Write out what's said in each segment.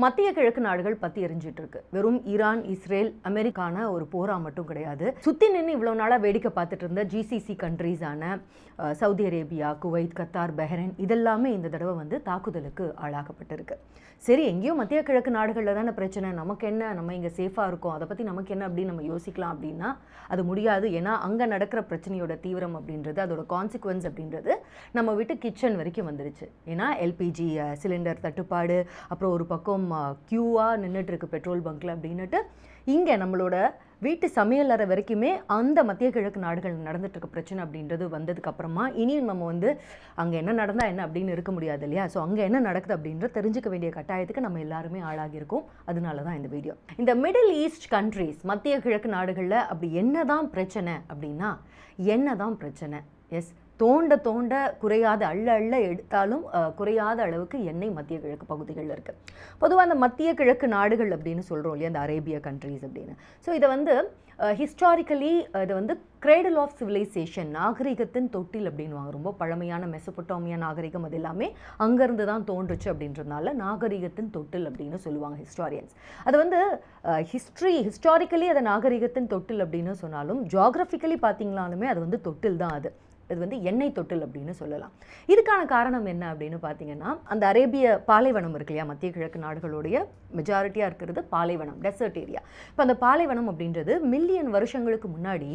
மத்திய கிழக்கு நாடுகள் பற்றி எரிஞ்சிட்டு இருக்கு. வெறும் ஈரான், இஸ்ரேல், அமெரிக்கான ஒரு போரா மட்டும் கிடையாது. சுற்றி நின்று இவ்வளோ நாளாக வேடிக்கை பார்த்துட்டு இருந்த ஜிசிசி கண்ட்ரீஸான Saudi Arabia, Kuwait, Qatar, Bahrain இதெல்லாமே இந்த தடவை வந்து தாக்குதலுக்கு ஆளாக்கப்பட்டிருக்கு. சரி, எங்கேயோ மத்திய கிழக்கு நாடுகளில் தானே பிரச்சனை, நமக்கு என்ன, நம்ம இங்கே சேஃபாக இருக்கோம், அதை பற்றி நமக்கு என்ன அப்படின்னு நம்ம யோசிக்கலாம் அப்படின்னா அது முடியாது. ஏன்னா அங்கே நடக்கிற பிரச்சனையோட தீவிரம் அப்படின்றது, அதோட கான்சிக்வன்ஸ் அப்படின்றது நம்ம வீட்டு கிச்சன் வரைக்கும் வந்துருச்சு. ஏன்னா எல்பிஜி சிலிண்டர் தட்டுப்பாடு, அப்புறம் ஒரு பக்கம் க்யூவாக நின்றுட்டு இருக்கு பெட்ரோல் பங்க்கில் அப்படின்னுட்டு இங்கே நம்மளோட வீட்டு சமையல் அறை வரைக்குமே அந்த மத்திய கிழக்கு நாடுகள் நடந்துட்டு இருக்க பிரச்சனை அப்படின்றது வந்ததுக்கு அப்புறமா இனியும் நம்ம வந்து அங்கே என்ன நடந்தால் என்ன அப்படின்னு இருக்க முடியாது இல்லையா? ஸோ அங்கே என்ன நடக்குது அப்படின்ற தெரிஞ்சுக்க வேண்டிய கட்டாயத்துக்கு நம்ம எல்லாருமே ஆளாகியிருக்கோம். அதனால தான் இந்த வீடியோ. இந்த மிடில் ஈஸ்ட் கண்ட்ரீஸ், மத்திய கிழக்கு நாடுகளில் அப்படி என்னதான் பிரச்சனை அப்படின்னா என்னதான் பிரச்சனை? எஸ், தோண்ட தோண்ட குறையாத, அள்ள அள்ள எடுத்தாலும் குறையாத அளவுக்கு எண்ணெய் மத்திய கிழக்கு பகுதிகளில் இருக்குது. பொதுவாக அந்த மத்திய கிழக்கு நாடுகள் அப்படின்னு சொல்கிறோம் இல்லையா, இந்த அரேபியா கண்ட்ரீஸ் அப்படின்னு. ஸோ இதை வந்து ஹிஸ்டாரிக்கலி இதை வந்து கிரேடல் ஆஃப் சிவிலைசேஷன், நாகரிகத்தின் தொட்டில் அப்படின்வாங்க. ரொம்ப பழமையான மெசபொட்டாமியா நாகரிகம் அது எல்லாமே அங்கேருந்து தான் தோன்றுச்சு அப்படின்றதுனால நாகரிகத்தின் தொட்டில் அப்படின்னு சொல்லுவாங்க ஹிஸ்டாரியன்ஸ். அது வந்து ஹிஸ்டாரிக்கலி அதை நாகரிகத்தின் தொட்டில் அப்படின்னு சொன்னாலும் ஜியாகிரபிக்கலி பார்த்தீங்களாலுமே அது வந்து தொட்டில் தான். இது வந்து எண்ணெய் தொட்டில் அப்படின்னு சொல்லலாம். இதுக்கான காரணம் என்ன அப்படின்னு பார்த்தீங்கன்னா, அந்த அரேபிய பாலைவனம் இருக்கு இல்லையா, மத்திய கிழக்கு நாடுகளுடைய மெஜாரிட்டியாக இருக்கிறது பாலைவனம், டெசர்ட் ஏரியா. இப்போ அந்த பாலைவனம் அப்படின்றது மில்லியன் வருஷங்களுக்கு முன்னாடி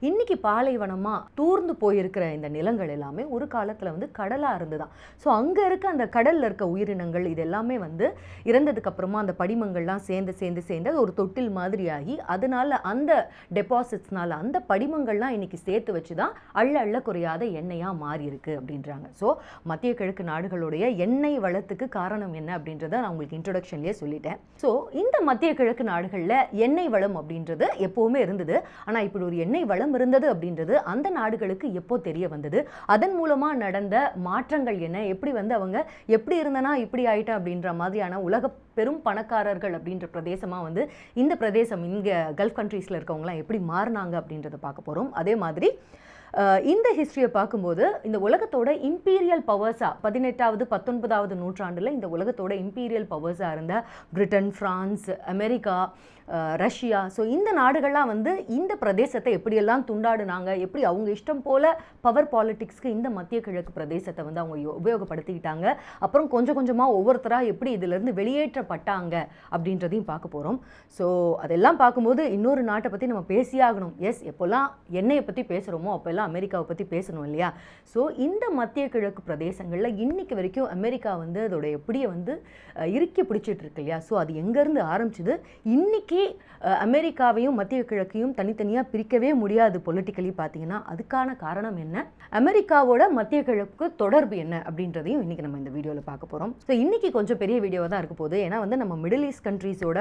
இன்னைக்கு பாலைவனமாக தூர்ந்து போயிருக்கிற இந்த நிலங்கள் எல்லாமே ஒரு காலத்தில் வந்து கடலாக இருந்துதான். ஸோ அங்கே இருக்க அந்த கடலில் இருக்க உயிரினங்கள் இது எல்லாமே வந்து இறந்ததுக்கு அப்புறமா அந்த படிமங்கள்லாம் சேர்ந்து ஒரு தொட்டில் மாதிரியாகி அதனால அந்த டெபாசிட்ஸ்னால அந்த படிமங்கள்லாம் இன்னைக்கு சேர்த்து வச்சு தான் அள்ள குறையாத எண்ணெயாக மாறி இருக்கு அப்படின்றாங்க. ஸோ மத்திய கிழக்கு நாடுகளுடைய எண்ணெய் வளத்துக்கு காரணம் என்ன அப்படின்றத நான் உங்களுக்கு இன்ட்ரோடக்ஷன்லேயே சொல்லிட்டேன். ஸோ இந்த மத்திய கிழக்கு நாடுகளில் எண்ணெய் வளம் அப்படின்றது எப்போவுமே இருந்தது. ஆனால் இப்படி ஒரு எண்ணெய் வளம் இருந்தது அப்படின்றது அந்த நாடுகளுக்கு எப்போ தெரிய வந்தது, அதன் மூலமாக நடந்த மாற்றங்கள் என்ன, எப்படி வந்து அவங்க எப்படி இருந்தனா இப்படி ஆயிட்டா அப்படின்ற மாதிரியான உலக பெரும் பணக்காரர்கள் அப்படின்ற பிரதேசமாக வந்து இந்த பிரதேசம் இங்கே கல்ஃப் கண்ட்ரீஸில் இருக்கவங்களாம் எப்படி மாறினாங்க அப்படின்றத பார்க்க போகிறோம். அதே மாதிரி இந்த ஹிஸ்ட்ரியை பார்க்கும்போது இந்த உலகத்தோட இம்பீரியல் பவர்ஸாக 18வது 19வது நூற்றாண்டில் இந்த உலகத்தோட இம்பீரியல் பவர்ஸாக இருந்த Britain, France, America, Russia, so இந்த நாடுகள்லாம் வந்து இந்த பிரதேசத்தை எப்படியெல்லாம் துண்டாடுனாங்க, எப்படி அவங்க இஷ்டம் போல் பவர் பாலிட்டிக்ஸ்க்கு இந்த மத்திய கிழக்கு பிரதேசத்தை வந்து அவங்க உபயோகப்படுத்திக்கிட்டாங்க, அப்புறம் கொஞ்சம் கொஞ்சமாக ஒவ்வொருத்தராக எப்படி இதிலிருந்து வெளியேற்றப்பட்டாங்க அப்படின்றதையும் பார்க்க போகிறோம். ஸோ அதெல்லாம் பார்க்கும்போது இன்னொரு நாட்டை பற்றி நம்ம பேசியாகணும். எஸ், எப்போல்லாம் எண்ணெயை பற்றி பேசுகிறோமோ அப்போல்லாம் அமெரிக்காவை பற்றி பேசணும் இல்லையா? ஸோ இந்த மத்திய கிழக்கு பிரதேசங்களில் இன்னைக்கு வரைக்கும் அமெரிக்கா வந்து அதோட எப்படியை வந்து இறுக்கி பிடிச்சிட்டு இருக்கு இல்லையா? ஸோ அது எங்கேருந்து ஆரம்பிச்சுது, இன்னைக்கு அமெரிக்காவையும் மத்திய கிழக்கையும் தனித்தனியாக பிரிக்கவே முடியாது பொலிட்டிக்கலி பார்த்தீங்கன்னா. அதுக்கான காரணம் என்ன, அமெரிக்காவோட மத்திய கிழக்கு தொடர்பு என்ன அப்படின்றதையும் இன்னைக்கு நம்ம இந்த வீடியோவில் பார்க்க போகிறோம். ஸோ இன்னைக்கு கொஞ்சம் பெரிய வீடியோவாக தான் இருக்க போகுது. ஏன்னா வந்து நம்ம மிடில் ஈஸ்ட் கண்ட்ரீஸோட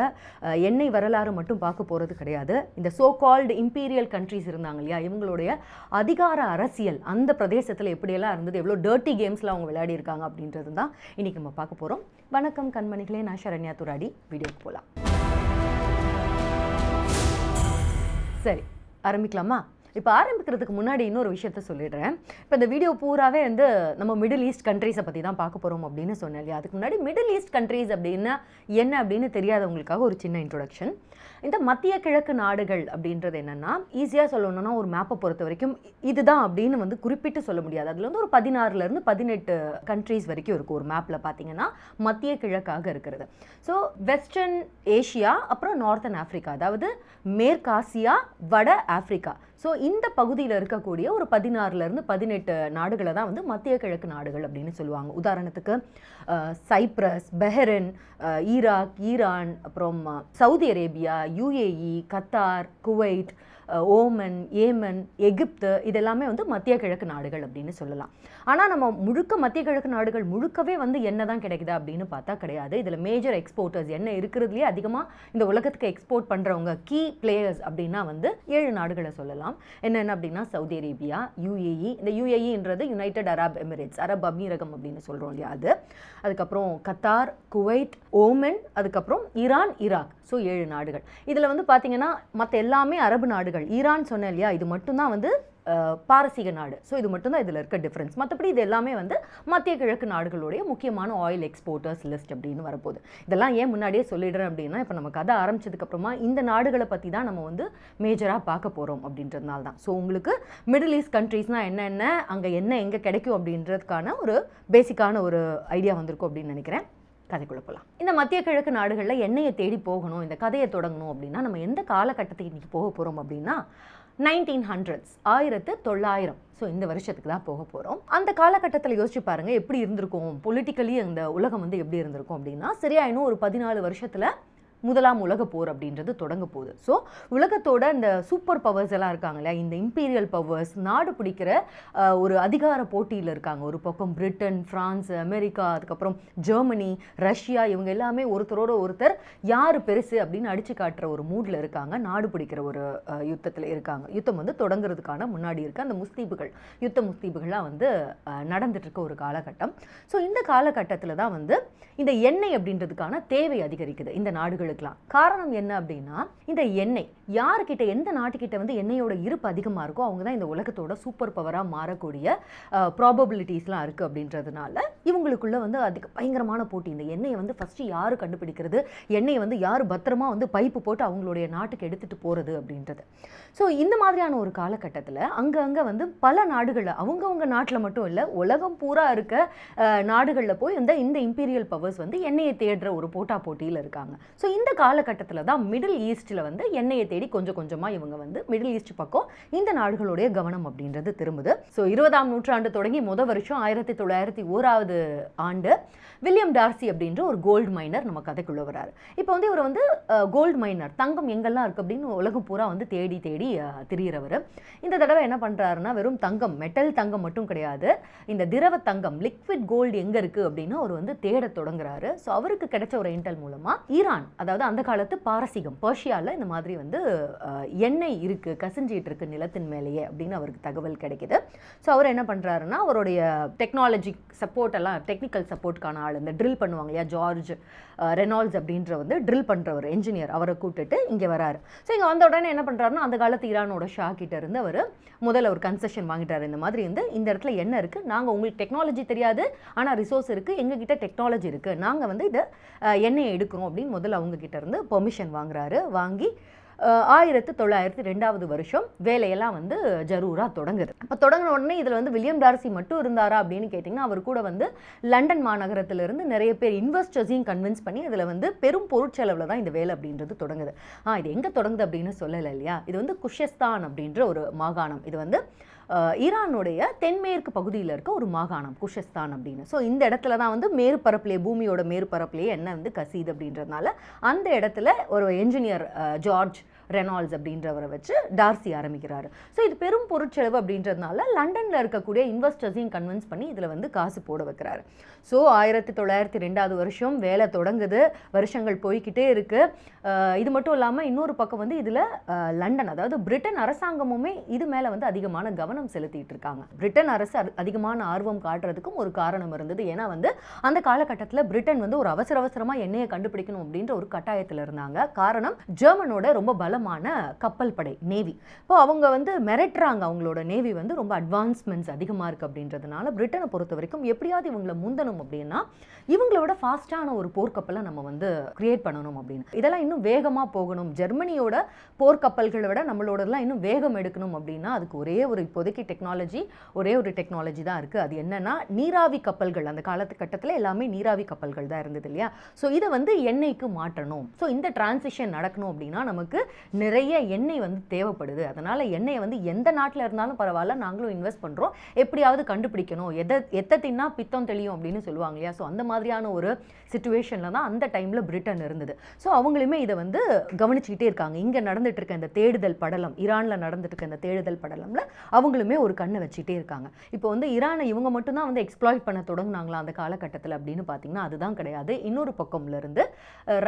எண்ணெய் வரலாறு மட்டும் பார்க்க போகிறது கிடையாது. இந்த சோ கால்டு இம்பீரியல் கண்ட்ரீஸ் இருந்தாங்க இல்லையா, இவங்களுடைய அதிகார அரசியல் அந்த பிரதேசத்தில் எப்படியெல்லாம் இருந்தது, எவ்வளோ டர்ட்டி கேம்ஸ்லாம் அவங்க விளையாடி இருக்காங்க அப்படின்றது தான் இன்னைக்கு நம்ம பார்க்க போகிறோம். வணக்கம் கண்மணிகளே, நான் சரண்யா துராடி. வீடியோக்கு போகலாம். சரி, ஆரம்பிக்கலாமா? இப்போ ஆரம்பிக்கிறதுக்கு முன்னாடி இன்னொரு விஷயத்த சொல்லிடுறேன். இப்போ இந்த வீடியோ பூராவே வந்து நம்ம மிடில் ஈஸ்ட் கண்ட்ரீஸை பற்றி தான் பார்க்க போகிறோம் அப்படின்னு சொன்னேன் இல்லையா? அதுக்கு முன்னாடி மிடில் ஈஸ்ட் கண்ட்ரீஸ் அப்படின்னா என்ன அப்படின்னு தெரியாதவங்களுக்காக ஒரு சின்ன இன்ட்ரோடக்ஷன். இந்த மத்திய கிழக்கு நாடுகள் அப்படின்றது என்னென்னா, ஈஸியாக சொல்லணும்னா ஒரு மேப்பை பொறுத்த வரைக்கும் இதுதான் அப்படின்னு வந்து குறிப்பிட்டு சொல்ல முடியாது. அதில் வந்து ஒரு 16லேருந்து 18 கண்ட்ரீஸ் வரைக்கும் இருக்கும் ஒரு மேப்பில் பார்த்தீங்கன்னா மத்திய கிழக்காக இருக்கிறது. ஸோ வெஸ்டர்ன் ஏஷியா, அப்புறம் நார்த்தன் ஆஃப்ரிக்கா, அதாவது மேற்காசியா, வட ஆஃப்ரிக்கா. ஸோ இந்த பகுதியில் இருக்கக்கூடிய ஒரு 16லேருந்து 18 நாடுகளை தான் வந்து மத்திய கிழக்கு நாடுகள் அப்படின்னு சொல்லுவாங்க. உதாரணத்துக்கு சைப்ரஸ், பஹ்ரைன், ஈராக், ஈரான், அப்புறம் Saudi Arabia, UAE, Qatar, Kuwait, Oman, Yemen, Egypt இதெல்லாமே வந்து மத்திய கிழக்கு நாடுகள் அப்படின்னு சொல்லலாம். ஆனால் நம்ம முழுக்க மத்திய கிழக்கு நாடுகள் முழுக்கவே வந்து எண்ணெய் தான் கிடைக்குதா அப்படின்னு பார்த்தா கிடையாது. இதில் மேஜர் எக்ஸ்போர்ட்டர்ஸ் எண்ணெய் இருக்கிறதுலேயே அதிகமாக இந்த உலகத்துக்கு எக்ஸ்போர்ட் பண்ணுறவங்க கீ பிளேயர்ஸ் அப்படின்னா வந்து 7 நாடுகளை சொல்லலாம். என்னென்ன அப்படின்னா சவுதி அரேபியா, யுஏஇ, இந்த யுஏஇன்றது யுனைடெட் அரப் எமிரேட்ஸ், அரப் அமீரகம் அப்படின்னு சொல்கிறோம் இல்லையா அது, அதுக்கப்புறம் கத்தார், குவைத், ஓமன், அதுக்கப்புறம் ஈரான், ஈராக். ஸோ 7 நாடுகள். இதில் வந்து பார்த்தீங்கன்னா மற்ற எல்லாமே அரபு நாடுகள். ஈரான் சொன்னேன் இல்லையா, இது மட்டும்தான் வந்து பாரசீக நாடு. ஸோ இது மட்டும்தான் இதில் இருக்க டிஃப்ரென்ஸ். மற்றபடி இது எல்லாமே வந்து மத்திய கிழக்கு நாடுகளுடைய முக்கியமான ஆயில் எக்ஸ்போர்ட்டர்ஸ் லிஸ்ட் அப்படின்னு வரப்போகுது. இதெல்லாம் ஏன் முன்னாடியே சொல்லிடுறேன் அப்படின்னா, இப்போ நம்ம கதை ஆரம்பிச்சதுக்கப்புறமா இந்த நாடுகளை பற்றி தான் நம்ம வந்து மேஜராக பார்க்க போகிறோம் அப்படின்றதுனால தான். ஸோ உங்களுக்கு மிடில் ஈஸ்ட் கண்ட்ரீஸ்னால் என்னென்ன, அங்கே என்ன எங்கே கிடைக்கும் அப்படின்றதுக்கான ஒரு பேசிக்கான ஒரு ஐடியா வந்திருக்கும் அப்படின்னு நினைக்கிறேன். கதைக்குள்ள போகலாம். இந்த மத்திய கிழக்கு நாடுகளில் எண்ணெயை தேடி போகணும், இந்த கதையை தொடங்கணும் அப்படின்னா நம்ம எந்த காலகட்டத்துக்கு இன்றைக்கி போக போகிறோம் அப்படின்னா 1900s 1900. ஸோ இந்த வருஷத்துக்கு தான் போக போகிறோம். அந்த காலகட்டத்தில் யோசிச்சு பாருங்கள் எப்படி இருந்திருக்கும், பொலிட்டிக்கலி அந்த உலகம் வந்து எப்படி இருந்திருக்கும் அப்படின்னா, சரியா இன்னும் ஒரு 14 வருஷத்தில் முதலாம் உலக போர் அப்படின்றது தொடங்க போகுது. ஸோ உலகத்தோட இந்த சூப்பர் பவர்ஸ் எல்லாம் இருக்காங்களே, இந்த இம்பீரியல் பவர்ஸ் நாடு பிடிக்கிற ஒரு அதிகார போட்டியில் இருக்காங்க. ஒரு பக்கம் பிரிட்டன், பிரான்ஸ், அமெரிக்கா, அதுக்கப்புறம் ஜெர்மனி, ரஷ்யா, இவங்க எல்லாமே ஒருத்தரோட ஒருத்தர் யார் பெருசு அப்படின்னு அடிச்சு காட்டுற ஒரு மூடில் இருக்காங்க. நாடு பிடிக்கிற ஒரு யுத்தத்தில் இருக்காங்க. யுத்தம் வந்து தொடங்குறதுக்கான முன்னாடி இருக்க அந்த முஸ்தீபுகள்லாம் வந்து நடந்துட்டு இருக்க ஒரு காலகட்டம். ஸோ இந்த காலகட்டத்தில் தான் வந்து இந்த எண்ணெய் அப்படின்றதுக்கான தேவை அதிகரிக்குது இந்த நாடுகளுக்கெல்லாம். காரணம் என்ன அப்படின்னா, இந்த எண்ணெய் யாருக்கிட்ட, எந்த நாட்டுக்கிட்ட வந்து எண்ணெயோட இருப்பு அதிகமாக இருக்கோ அவங்க தான் இந்த உலகத்தோட சூப்பர் பவராக மாறக்கூடிய ப்ராபபிலிட்டிஸ்லாம் இருக்குது. அப்படின்றதுனால இவங்களுக்குள்ள வந்து பயங்கரமான போட்டி. இந்த எண்ணெயை வந்து ஃபஸ்ட்டு யார் கண்டுபிடிக்கிறது, எண்ணெயை வந்து யார் பத்திரமா வந்து பைப்பு போட்டு அவங்களுடைய நாட்டுக்கு எடுத்துகிட்டு போகிறது அப்படின்றது. ஸோ இந்த மாதிரியான ஒரு காலகட்டத்தில் அங்கங்கே வந்து பல நாடுகளில், அவங்கவுங்க நாட்டில் மட்டும் இல்லை, உலகம் பூரா இருக்க நாடுகளில் போய் இந்த இம்பீரியல் பவர்ஸ் வந்து எண்ணெயை தேடுற ஒரு போட்டியில் இருக்காங்க. ஸோ இந்த காலகட்டத்தில் தான் மிடில் ஈஸ்டில் வந்து எண்ணெயை தேடி கொஞ்சம் கொஞ்சமாக இவங்க வந்து மிடில் ஈஸ்ட் பக்கம் இந்த நாடுகளுடைய கவனம் அப்படின்றது திரும்புது. ஸோ 20ஆம் நூற்றாண்டு தொடங்கி வருஷம் 1901 ஆண்டு வில்லியம் டார்சி அப்படின்ற ஒரு கோல்டு மைனர் நம்ம கதைக்குள்ள வராரு. இப்போ வந்து இவர் வந்து கோல்டு மைனர், தங்கம் எங்கெல்லாம் இருக்குது அப்படின்னு உலகம் பூரா வந்து தேடி திரியிறவர். இந்த தடவை என்ன பண்ணுறாருன்னா, வெறும் தங்கம், மெட்டல் தங்கம் மட்டும் கிடையாது, இந்த திரவ தங்கம், லிக்விட் கோல்டு எங்கே இருக்குது அப்படின்னு அவர் வந்து தேட தொடங்குறாரு. ஸோ அவருக்கு கிடைச்ச ஒரு இன்டெல் மூலமாக ஈரான், அதாவது அந்த காலத்து பாரசீகம், பர்ஷியாவில் இந்த மாதிரி வந்து எண்ணெய் இருக்குது, கசிஞ்சிட்டு இருக்கு நிலத்தின் மேலேயே அப்படின்னு அவருக்கு தகவல் கிடைக்குது. ஸோ அவர் என்ன பண்ணுறாருன்னா, அவருடைய டெக்னாலஜி சப்போர்ட் எல்லாம், டெக்னிக்கல் சப்போர்ட்கான ஆள், இந்த ட்ரில் பண்ணுவாங்க இல்லையா, ஜார்ஜ் ரெனால்ட்ஸ் அப்படின்ற வந்து ட்ரில் பண்ணுறவர் என்ஜினியர், அவரை கூப்பிட்டுட்டு இங்கே வராரு. ஸோ இங்கே வந்த உடனே என்ன பண்ணுறாருன்னா, அந்த காலத்து ஈரானோட ஷா கிட்ட இருந்து அவர் முதல்ல ஒரு கன்செஷன் வாங்கிட்டார். இந்த மாதிரி வந்து இந்த இடத்துல என்ன இருக்குது, நாங்கள் உங்களுக்கு டெக்னாலஜி தெரியாது, ஆனால் ரிசோர்ஸ் இருக்குது, எங்ககிட்ட டெக்னாலஜி இருக்குது, நாங்கள் வந்து இதை எண்ணெயை எடுக்கிறோம் அப்படின்னு முதல்ல அவங்க கிட்ட இருந்து பெர்மிஷன் வாங்குறாரு. வாங்கி 1902 வருஷம் வேலையெல்லாம் வந்து ஜரூராக தொடங்குது. அப்போ தொடங்கின உடனே இதில் வந்து வில்லியம் டார்சி மட்டும் இருந்தாரா அப்படின்னு கேட்டிங்கன்னா, அவர் கூட வந்து லண்டன் மாநகரத்திலிருந்து நிறைய பேர் இன்வெஸ்டர்ஸையும் கன்வின்ஸ் பண்ணி இதில் வந்து பெரும் பொருட்செலவில் தான் இந்த வேலை அப்படின்றது தொடங்குது. இது எங்கே தொடங்குது அப்படின்னு சொல்லலை இல்லையா, இது வந்து குஷஸ்தான் அப்படின்ற ஒரு மாகாணம். இது வந்து ஈரானுடைய தென்மேற்கு பகுதியில் இருக்க ஒரு மாகாணம் குஷஸ்தான் அப்படின்னு. ஸோ இந்த இடத்துல தான் வந்து மேற்பரப்பிலே, பூமியோட மேற்பரப்பிலேயே என்ன வந்து கசியுது அப்படின்றதுனால அந்த இடத்துல ஒரு என்ஜினியர் ஜார்ஜ் ரெனால்ட்ஸ் அப்படின்றவரை வச்சு டார்சி ஆரம்பிக்கிறாரு. ஸோ இது பெரும் பொருட்செலவு அப்படின்றதுனால லண்டனில் இருக்கக்கூடிய இன்வெஸ்டர்ஸையும் கன்வின்ஸ் பண்ணி இதில் வந்து காசு போட வைக்கிறாரு. ஸோ 1902 வருஷம் வேலை தொடங்குது, வருஷங்கள் போய்கிட்டே இருக்குது. இது மட்டும் இல்லாமல் இன்னொரு பக்கம் வந்து இதில் லண்டன், அதாவது பிரிட்டன் அரசாங்கமுமே இது மேலே வந்து அதிகமான கவனம் செலுத்திட்டு இருக்காங்க. பிரிட்டன் அரசு அதிகமான ஆர்வம் காட்டுறதுக்கும் ஒரு காரணம் இருந்தது. ஏன்னா வந்து அந்த காலகட்டத்தில் பிரிட்டன் வந்து ஒரு அவசரமாக எண்ணெயை கண்டுபிடிக்கணும் அப்படின்ற ஒரு கட்டாயத்தில் இருந்தாங்க. காரணம், ஜெர்மனோட ரொம்ப பலமான கப்பல் படை, நேவி. இப்போ அவங்க வந்து மிரட்டுறாங்க, அவங்களோட நேவி வந்து ரொம்ப அட்வான்ஸ்மெண்ட்ஸ் அதிகமாக இருக்குது அப்படின்றதுனால பிரிட்டனை பொறுத்த வரைக்கும் எப்படியாவது இவங்களை முந்தணும் அப்படின்னா இவங்களோட ஃபாஸ்டான ஒரு போர்க்கப்பலை நம்ம வந்து கிரியேட் பண்ணணும் அப்படின்னு. இதெல்லாம் இன்னும் வேகமாக போகணும், ஜெர்மனியோட போர்க்கப்பல்களை விட நம்மளோடலாம் இன்னும் வேகம் எடுக்கணும் அப்படின்னா அதுக்கு ஒரே ஒரு இப்போதைக்கு ஒரே ஒரு டெக்னாலஜி தான் இருக்குது. அது என்னன்னா நீராவி கப்பல்கள். அந்த காலகட்டத்தில் எல்லாமே நீராவி கப்பல்கள் தான் இருந்தது இல்லையா. ஸோ இதை வந்து எண்ணெய்க்கு மாற்றணும். ஸோ இந்த டிரான்சிஷன் நடக்கணும் அப்படின்னா நமக்கு நிறைய எண்ணெய் வந்து தேவைப்படுது. அதனால் எண்ணெயை வந்து எந்த நாட்டில் இருந்தாலும் பரவாயில்ல, நாங்களும் இன்வெஸ்ட் பண்ணுறோம், எப்படியாவது கண்டுபிடிக்கணும், எத்தை தின்னா பித்தம் தெளியும் அப்படின்னு சொல்லுவாங்க இல்லையா. ஸோ அந்த மாதிரியான ஒரு சிச்சுவேஷனில் தான் அந்த டைமில் பிரிட்டன் இருந்தது. ஸோ அவங்களுமே இதை வந்து கவனிச்சுக்கிட்டே இருக்காங்க. இங்கே நடந்துட்டு இருக்க இந்த தேடுதல் படலம், ஈரானில் நடந்துட்டு இருக்க இந்த தேடுதல் படலம்ல அவங்களுமே ஒரு கண்ணை வச்சுட்டே இருக்காங்க. இப்போ வந்து ஈரானை இவங்க மட்டும்தான் வந்து எக்ஸ்ப்ளாய்ட் பண்ண தொடங்கினாங்களா அந்த காலகட்டத்தில் அப்படின்னு பார்த்தீங்கன்னா அதுதான் கிடையாது. இன்னொரு பக்கம்ல இருந்து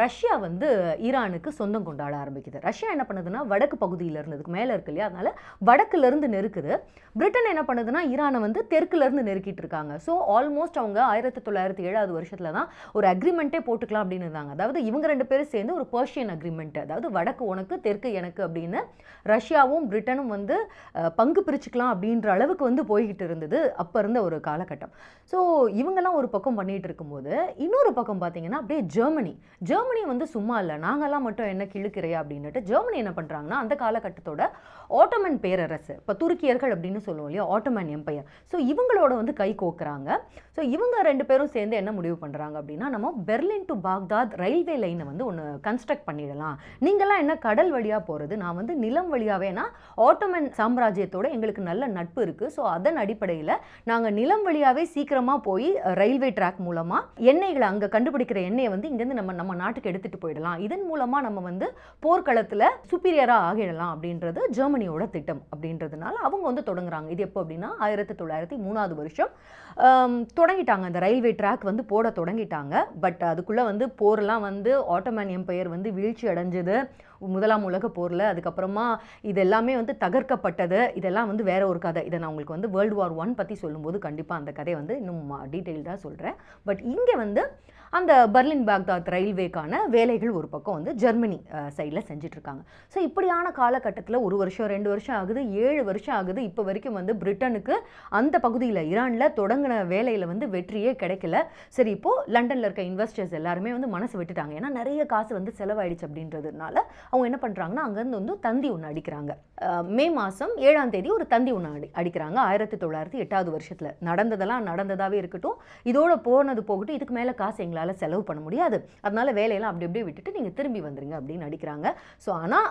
ரஷ்யா வந்து ஈரானுக்கு சொந்தம் கொண்டாட ஆரம்பிக்குது. ரஷ்யா என்ன பண்ணுதுன்னா வடக்கு பகுதியில் இருந்ததுக்கு மேலே இருக்கு இல்லையா, அதனால வடக்குலேருந்து நெருக்குது. பிரிட்டன் என்ன பண்ணுதுன்னா ஈரானை வந்து தெற்குலேருந்து நெருக்கிட்டு இருக்காங்க. ஸோ ஆல்மோஸ்ட் அவங்க 1907 வருஷத்தில் தான் ஒரு அக்ரிமெண்ட்டே போட்டுக்கலாம் அப்படின்னு இருந்தாங்க. அதாவது இவங்க 2 பேரும் சேர்ந்து ஒரு பர்ஷியன் அக்ரிமெண்ட், அதாவது வடக்கு உனக்கு தெற்கு எனக்கு அப்படின்னு ரஷ்யாவும் பிரிட்டனும் வந்து பங்கு பிரிச்சுக்கலாம் அப்படின்ற அளவுக்கு வந்து போய்கிட்டு இருந்தது அப்போ இருந்த ஒரு காலகட்டம். ஸோ இவங்கெல்லாம் ஒரு பக்கம் பண்ணிட்டு இருக்கும்போது இன்னொரு பக்கம் பார்த்தீங்கன்னா அப்படியே ஜெர்மனி வந்து சும்மா இல்லை, நாங்கள்லாம் மட்டும் என்ன கிழக்கிறையா அப்படின்னுட்டு ஜெர்மனி என்ன பண்ணுறாங்கன்னா அந்த காலகட்டத்தோட ஆட்டோமன் பேரரசு, இப்போ துருக்கியர்கள் அப்படின்னு சொல்லுவோம் இல்லையா, ஆட்டோமன் எம்பையர். ஸோ இவங்களோட வந்து கை கோக்குறாங்க. ஸோ இவங்க 2 பேரும் சேர்ந்து என்ன முடிவு பண்ணுறாங்க அப்படின்னா, நம்ம பெர்லின் டு பாக்தாத் ரயில்வே லைனை வந்து ஒன்று கன்ஸ்ட்ரக்ட் பண்ணிடலாம். நீங்கள்லாம் என்ன கடல் வழியாக போகிறது, நான் வந்து நிலம் வழியாகவேனா ஆட்டோமன் சாம்ராஜ்யத்தோட எங்களுக்கு நல்ல நட்பு இருக்குது. ஸோ அதன் அடிப்படையில் நாங்கள் நிலம் வழியாகவே சீக்கிரமாக போய் ரயில்வே ட்ராக் மூலமாக எண்ணெய்களை அங்கே கண்டுபிடிக்கிற எண்ணெயை வந்து இங்கேருந்து நம்ம நாட்டுக்கு எடுத்துகிட்டு போயிடலாம். இதன் மூலமாக நம்ம வந்து போர்க்களத்தில் சுப்பீரியராக ஆகிடலாம் அப்படின்றது ஜெர்மனியோட திட்டம். அப்படின்றதுனால அவங்க வந்து தொடங்குறாங்க. இது எப்போ அப்படின்னா 1903 வருஷம் தொடங்கிட்டாங்க. அந்த ரயில்வே ட்ராக் வந்து போட தொடங்கிட்டாங்க. பட் அதுக்குள்ளே வந்து போரெல்லாம் வந்து ஆட்டோமன் எம்பையர் வந்து வீழ்ச்சி அடைஞ்சது முதலாம் உலக போரில். அதுக்கப்புறமா இது எல்லாமே வந்து தகர்க்கப்பட்டது. இதெல்லாம் வந்து வேற ஒரு கதை. இதை நான் உங்களுக்கு வந்து World War I பற்றி சொல்லும்போது கண்டிப்பாக அந்த கதையை வந்து இன்னும் டீட்டெயில்டாக சொல்கிறேன். பட் இங்கே வந்து அந்த பெர்லின் பாக்தாத் ரயில்வேக்கான வேலைகள் ஒரு பக்கம் வந்து ஜெர்மனி சைடில் செஞ்சிட்ருக்காங்க. ஸோ இப்படியான காலகட்டத்தில் 1 வருஷம் 2 வருஷம் ஆகுது, 7 வருஷம் ஆகுது. இப்போ வரைக்கும் வந்து பிரிட்டனுக்கு அந்த பகுதியில் ஈரானில் தொடங்கின வேலையில் வந்து வெற்றியே கிடைக்கல. சரி, இப்போது லண்டனில் இருக்க இன்வெஸ்டர்ஸ் எல்லாருமே வந்து மனசு விட்டுட்டாங்க. ஏன்னா நிறைய காசு வந்து செலவாயிடுச்சு அப்படின்றதுனால அவங்க என்ன பண்ணுறாங்கன்னா அங்கேருந்து வந்து தந்தி ஒன்று அடிக்கிறாங்க. மே மாதம் 7ஆம் தேதி ஒரு தந்தி ஒன்று அடிக்கிறாங்க. 1908 வருஷத்தில் நடந்ததெல்லாம் நடந்ததாகவே இருக்கட்டும், இதோட போனது போகட்டும், இதுக்கு மேலே காசு எங்களால் செலவு பண்ண முடியாது, அதனால வேலையெல்லாம் அப்படி அப்படியே விட்டுட்டு நீங்கள் திரும்பி வந்துருங்க அப்படின்னு அடிக்கிறாங்க. ஸோ ஆனால்